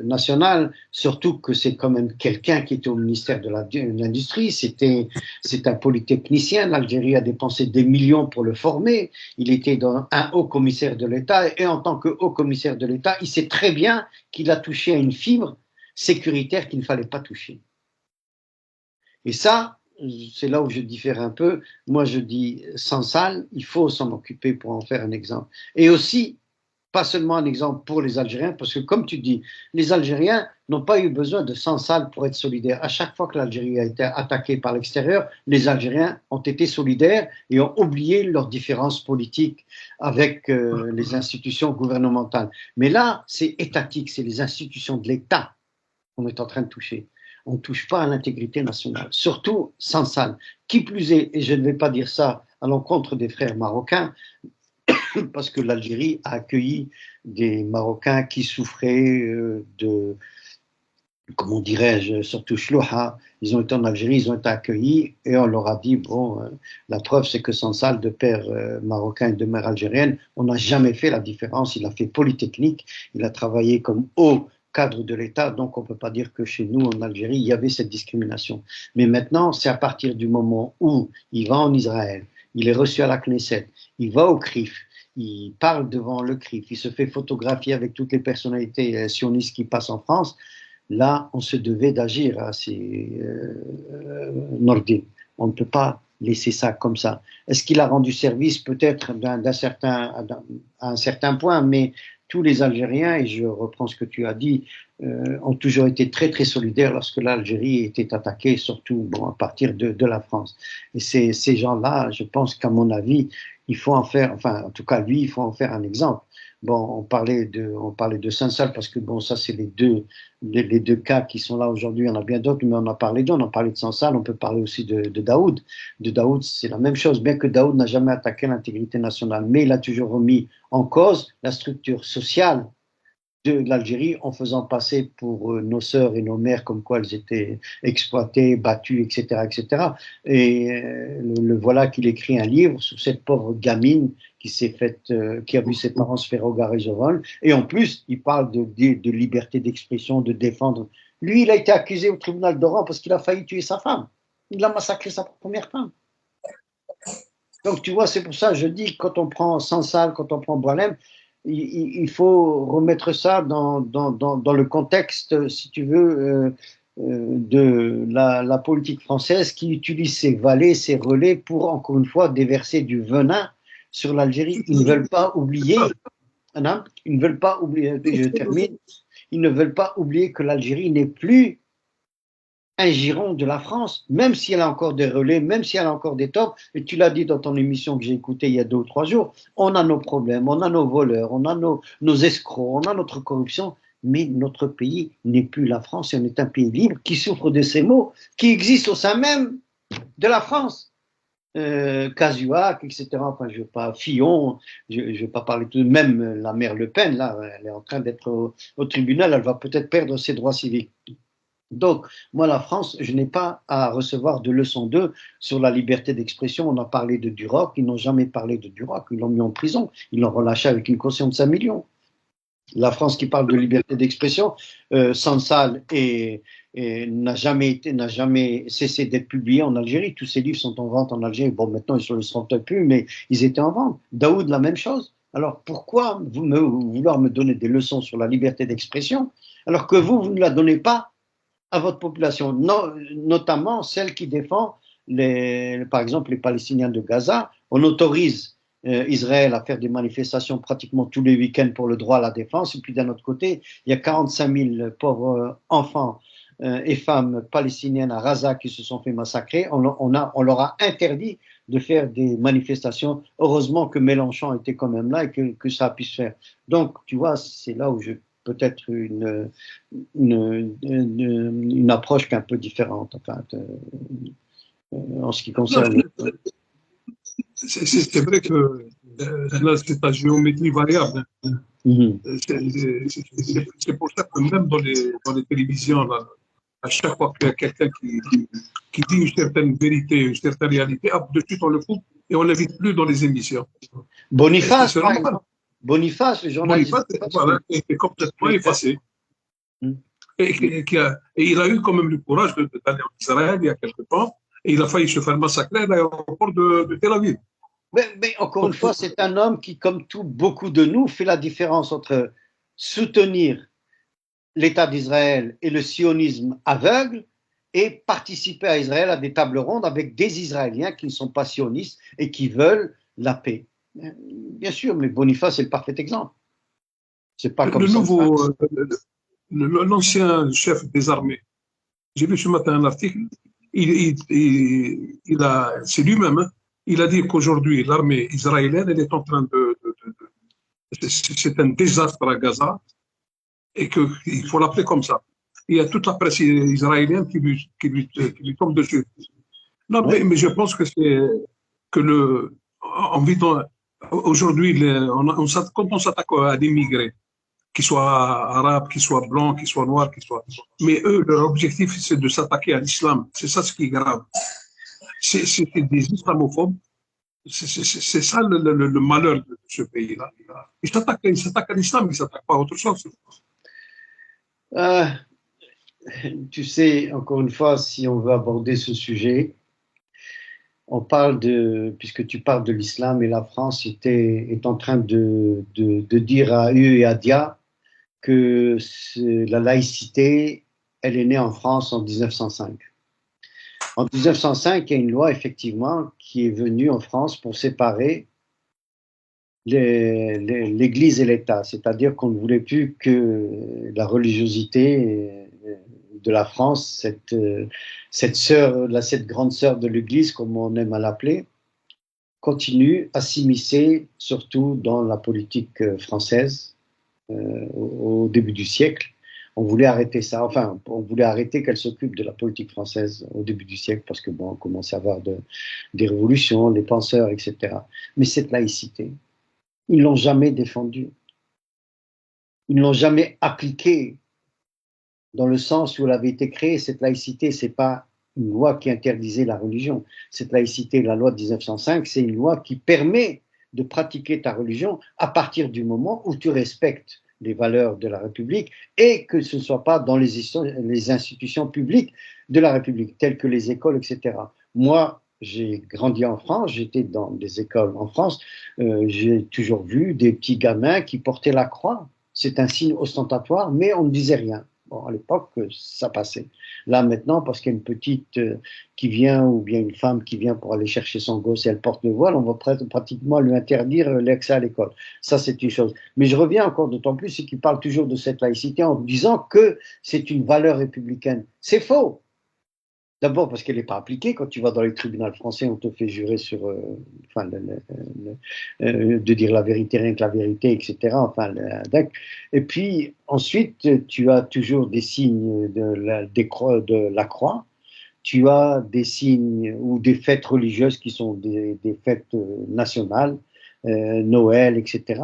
nationale, surtout que c'est quand même quelqu'un qui était au ministère de l'Industrie, c'est un polytechnicien, l'Algérie a dépensé des millions pour le former, il était un haut commissaire de l'État, et en tant que haut commissaire de l'État, il sait très bien qu'il a touché à une fibre sécuritaire qu'il ne fallait pas toucher. Et ça, c'est là où je diffère un peu. Moi, je dis, Sansal, il faut s'en occuper pour en faire un exemple. Et aussi, pas seulement un exemple pour les Algériens, parce que comme tu dis, les Algériens n'ont pas eu besoin de Sansal pour être solidaires. À chaque fois que l'Algérie a été attaquée par l'extérieur, les Algériens ont été solidaires et ont oublié leurs différences politiques avec les institutions gouvernementales. Mais là, c'est étatique, c'est les institutions de l'État qu'on est en train de toucher. On ne touche pas à l'intégrité nationale, surtout Sansal. Qui plus est, et je ne vais pas dire ça à l'encontre des frères marocains, parce que l'Algérie a accueilli des Marocains qui souffraient de, comment dirais-je, surtout Chlouha. Ils ont été en Algérie, ils ont été accueillis et on leur a dit, bon, la preuve c'est que Sansal, de père marocain et de mère algérienne, on n'a jamais fait la différence. Il a fait Polytechnique, il a travaillé comme haut cadre de l'État, donc on ne peut pas dire que chez nous, en Algérie, il y avait cette discrimination. Mais maintenant, c'est à partir du moment où il va en Israël, il est reçu à la Knesset, il va au CRIF, il parle devant le CRIF, il se fait photographier avec toutes les personnalités sionistes qui passent en France, là, on se devait d'agir à ces Nordin. On ne peut pas laisser ça comme ça. Est-ce qu'il a rendu service peut-être à un certain point, mais tous les Algériens, et je reprends ce que tu as dit, ont toujours été très très solidaires lorsque l'Algérie était attaquée, surtout à partir de la France. Et ces gens-là, je pense qu'à mon avis, il faut en faire, enfin en tout cas lui, il faut en faire un exemple. Bon, on parlait de Sansal parce que bon, ça c'est les deux cas qui sont là aujourd'hui. Il y en a bien d'autres, mais on a parlé d'eux. On a parlé de Sansal, on peut parler aussi de Daoud. De Daoud, c'est la même chose, bien que Daoud n'a jamais attaqué l'intégrité nationale, mais il a toujours remis en cause la structure sociale de l'Algérie en faisant passer pour nos sœurs et nos mères comme quoi elles étaient exploitées, battues, etc., etc. Et le voilà qu'il écrit un livre sur cette pauvre gamine qui a vu ses parents se faire égarer au vol. Et en plus, il parle de liberté d'expression, de défendre. Lui, il a été accusé au tribunal d'Oran parce qu'il a failli tuer sa femme. Il a massacré sa première femme. Donc, tu vois, c'est pour ça que je dis, quand on prend Sansal, quand on prend Boualem, il faut remettre ça dans le contexte, si tu veux, de la politique française qui utilise ses valets, ses relais pour, encore une fois, déverser du venin sur l'Algérie. Ils ne veulent pas oublier, je termine, ils ne veulent pas oublier que l'Algérie n'est plus un giron de la France, même si elle a encore des relais, même si elle a encore des torts, et tu l'as dit dans ton émission que j'ai écoutée il y a 2 ou 3 jours, on a nos problèmes, on a nos voleurs, on a nos escrocs, on a notre corruption, mais notre pays n'est plus la France, et on est un pays libre qui souffre de ces maux, qui existent au sein même de la France. Cahuzac, etc. Enfin, je ne veux pas, Fillon, je ne vais pas parler tout, même la mère Le Pen, là, elle est en train d'être au tribunal, elle va peut-être perdre ses droits civiques. Donc, moi, la France, je n'ai pas à recevoir de leçons d'eux sur la liberté d'expression. On a parlé de Duroc, ils n'ont jamais parlé de Duroc, ils l'ont mis en prison, ils l'ont relâché avec une caution de 5 millions. La France qui parle de liberté d'expression, Sansal n'a jamais cessé d'être publié en Algérie. Tous ces livres sont en vente en Algérie. Bon, maintenant, ils ne le sont peut-être plus, mais ils étaient en vente. Daoud, la même chose. Alors, pourquoi vouloir me donner des leçons sur la liberté d'expression alors que vous ne la donnez pas à votre population, notamment celle qui défend par exemple, les Palestiniens de Gaza. On autorise Israël à faire des manifestations pratiquement tous les week-ends pour le droit à la défense. Et puis d'un autre côté, il y a 45 000 pauvres enfants et femmes palestiniennes à Gaza qui se sont fait massacrer. On leur a interdit de faire des manifestations. Heureusement que Mélenchon était quand même là et que ça a pu se faire. Donc, tu vois, c'est là où je peut-être une approche qui est un peu différente, enfin, en ce qui concerne. C'est vrai que là, c'est ta géométrie variable. C'est pour ça que même dans les télévisions, là, à chaque fois qu'il y a quelqu'un qui dit une certaine vérité, une certaine réalité, hop, de suite on le coupe et on ne l'invite plus dans les émissions. Boniface, par exemple. Boniface, le journaliste. Boniface, voilà, est complètement effacé. Et il a eu quand même le courage d'aller en Israël il y a quelque temps, et il a failli se faire massacrer à l'aéroport de Tel Aviv. Mais encore une fois, c'est un homme qui, comme beaucoup de nous, fait la différence entre soutenir l'État d'Israël et le sionisme aveugle et participer à Israël à des tables rondes avec des Israéliens qui ne sont pas sionistes et qui veulent la paix. Bien sûr, mais Boniface est le parfait exemple. C'est pas comme l'ancien chef des armées. J'ai lu ce matin un article. C'est lui-même. Hein, il a dit qu'aujourd'hui, l'armée israélienne, elle est en train c'est un désastre à Gaza et qu'il faut l'appeler comme ça. Il y a toute la presse israélienne qui lui tombe dessus. Non, oui. mais je pense que c'est que aujourd'hui, quand on s'attaque à des immigrés, qu'ils soient arabes, qu'ils soient blancs, qu'ils soient noirs, mais eux, leur objectif, c'est de s'attaquer à l'islam. C'est ça ce qui est grave. C'est des islamophobes. C'est ça le malheur de ce pays-là. Ils s'attaquent à l'islam, ils ne s'attaquent pas à autre chose. Tu sais, encore une fois, si on veut aborder ce sujet, on parle puisque tu parles de l'islam, et la France est en train de dire à eux et à Dia que la laïcité, elle est née en France en 1905. En 1905, il y a une loi, effectivement, qui est venue en France pour séparer l'Église et l'État. C'est-à-dire qu'on ne voulait plus que la religiosité de la France, cette grande sœur de l'Église, comme on aime à l'appeler, continue à s'immiscer, surtout dans la politique française au début du siècle. On voulait arrêter ça, enfin, on voulait arrêter qu'elle s'occupe de la politique française au début du siècle, parce que bon, on commençait à avoir des révolutions, des penseurs, etc. Mais cette laïcité, ils ne l'ont jamais défendue. Ils ne l'ont jamais appliquée dans le sens où elle avait été créée. Cette laïcité, ce n'est pas une loi qui interdisait la religion. Cette laïcité, la loi de 1905, c'est une loi qui permet de pratiquer ta religion à partir du moment où tu respectes les valeurs de la République et que ce ne soit pas dans les institutions publiques de la République, telles que les écoles, etc. Moi, j'ai grandi en France, j'étais dans des écoles en France, j'ai toujours vu des petits gamins qui portaient la croix. C'est un signe ostentatoire, mais on ne disait rien. Bon, à l'époque, ça passait. Là, maintenant, parce qu'il y a une petite qui vient, ou bien une femme qui vient pour aller chercher son gosse et elle porte le voile, on va pratiquement lui interdire l'accès à l'école. Ça, c'est une chose. Mais je reviens encore d'autant plus, c'est qu'il parle toujours de cette laïcité en disant que c'est une valeur républicaine. C'est faux. D'abord parce qu'elle n'est pas appliquée. Quand tu vas dans les tribunaux français, on te fait jurer sur, de dire la vérité, rien que la vérité, etc. Enfin, et puis ensuite, tu as toujours des signes de la croix. Tu as des signes ou des fêtes religieuses qui sont des fêtes nationales, Noël, etc.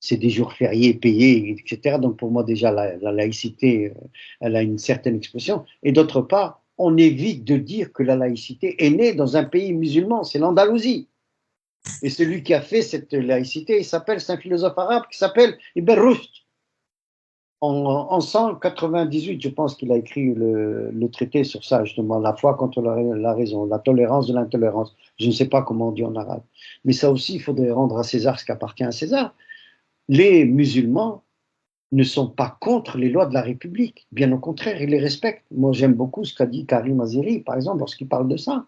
C'est des jours fériés payés, etc. Donc pour moi déjà la laïcité, elle a une certaine expression. Et d'autre part, on évite de dire que la laïcité est née dans un pays musulman, c'est l'Andalousie. Et celui qui a fait cette laïcité, c'est un philosophe arabe qui s'appelle Ibn Rushd. En 198, je pense qu'il a écrit le traité sur ça, justement, la foi contre la raison, la tolérance de l'intolérance. Je ne sais pas comment on dit en arabe. Mais ça aussi, il faudrait rendre à César ce qui appartient à César. Les musulmans ne sont pas contre les lois de la République. Bien au contraire, ils les respectent. Moi, j'aime beaucoup ce qu'a dit Karim Azeri, par exemple, lorsqu'il parle de ça.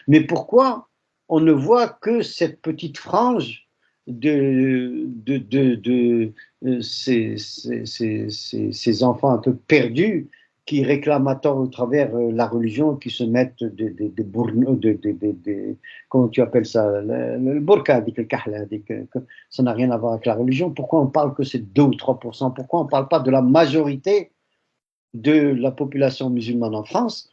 Mais pourquoi on ne voit que cette petite frange de ces enfants un peu perdus qui réclament à tort au travers la religion, qui se mettent comment tu appelles ça, le burqa, ça n'a rien à voir avec la religion. Pourquoi on parle que c'est 2 ou 3%? Pourquoi on ne parle pas de la majorité de la population musulmane en France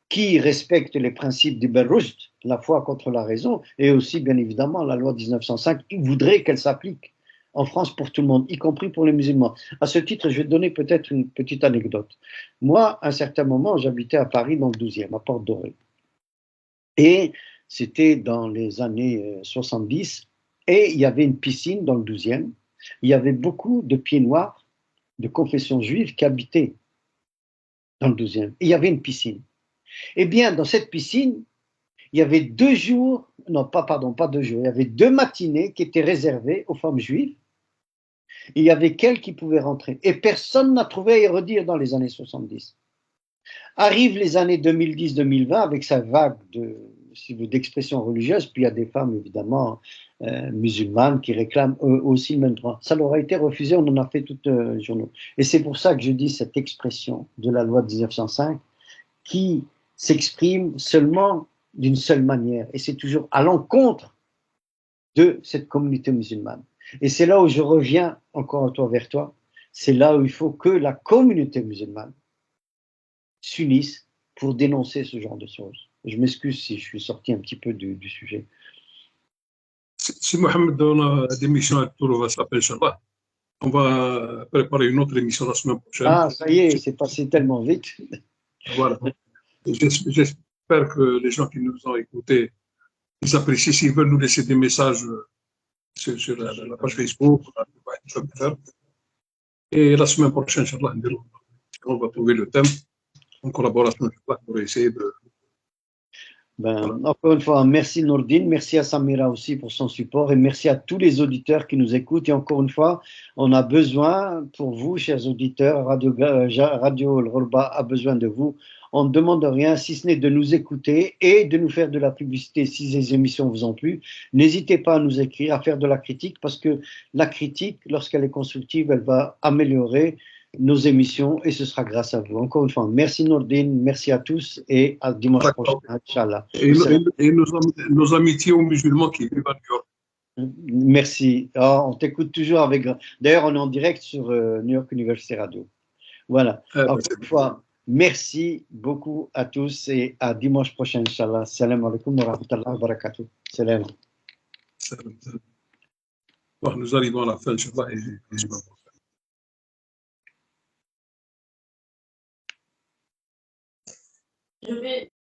qui respecte les principes d'Ibn Rushd, la foi contre la raison, et aussi, bien évidemment, la loi 1905, qui voudrait qu'elle s'applique en France pour tout le monde, y compris pour les musulmans. À ce titre, je vais te donner peut-être une petite anecdote. Moi, à un certain moment, j'habitais à Paris, dans le 12e, à Porte Dorée. Et c'était dans les années 70, et il y avait une piscine dans le 12e. Il y avait beaucoup de pieds noirs de confession juive qui habitaient dans le 12e. Et il y avait une piscine. Eh bien, dans cette piscine, il y avait 2 jours, non, pas 2 jours, il y avait 2 matinées qui étaient réservées aux femmes juives. Et il y avait qu'elles qui pouvaient rentrer. Et personne n'a trouvé à y redire dans les années 70. Arrivent les années 2010-2020 avec sa vague d'expression religieuse, puis il y a des femmes évidemment musulmanes qui réclament aussi le même droit. Ça leur a été refusé, on en a fait tout un journaux. Et c'est pour ça que je dis cette expression de la loi de 1905 qui s'exprime seulement d'une seule manière, et c'est toujours à l'encontre de cette communauté musulmane. Et c'est là où je reviens encore vers toi, c'est là où il faut que la communauté musulmane s'unisse pour dénoncer ce genre de choses. Je m'excuse si je suis sorti un petit peu du sujet. Si Mohamed, on a des missions à tout, on va s'appeler Inch'Allah. On va préparer une autre émission la semaine prochaine. Ah, ça y est, c'est passé tellement vite. Voilà. J'espère que les gens qui nous ont écoutés, ils apprécient. S'ils veulent nous laisser des messages sur la page Facebook, et la semaine prochaine, Inch'Allah, on va trouver le thème en collaboration pour essayer de... Encore une fois, merci Nourdine, merci à Samira aussi pour son support et merci à tous les auditeurs qui nous écoutent. Et encore une fois, on a besoin pour vous, chers auditeurs, Radio El Ghorba a besoin de vous. On ne demande rien si ce n'est de nous écouter et de nous faire de la publicité si les émissions vous ont plu. N'hésitez pas à nous écrire, à faire de la critique parce que la critique, lorsqu'elle est constructive, elle va améliorer nos émissions et ce sera grâce à vous. Encore une fois, merci Nourdine, merci à tous et à dimanche prochain, Inch'Allah. Et nos amitiés aux musulmans qui vivent à New York. Merci. Oh, on t'écoute toujours avec... D'ailleurs, on est en direct sur New York University Radio. Voilà. Encore une fois, merci beaucoup à tous et à dimanche prochain, Inch'Allah. Salam alaikum wa rahmatullahi wa barakatuh. Salam. Bon, nous arrivons à la fin, Inch'Allah. Je vais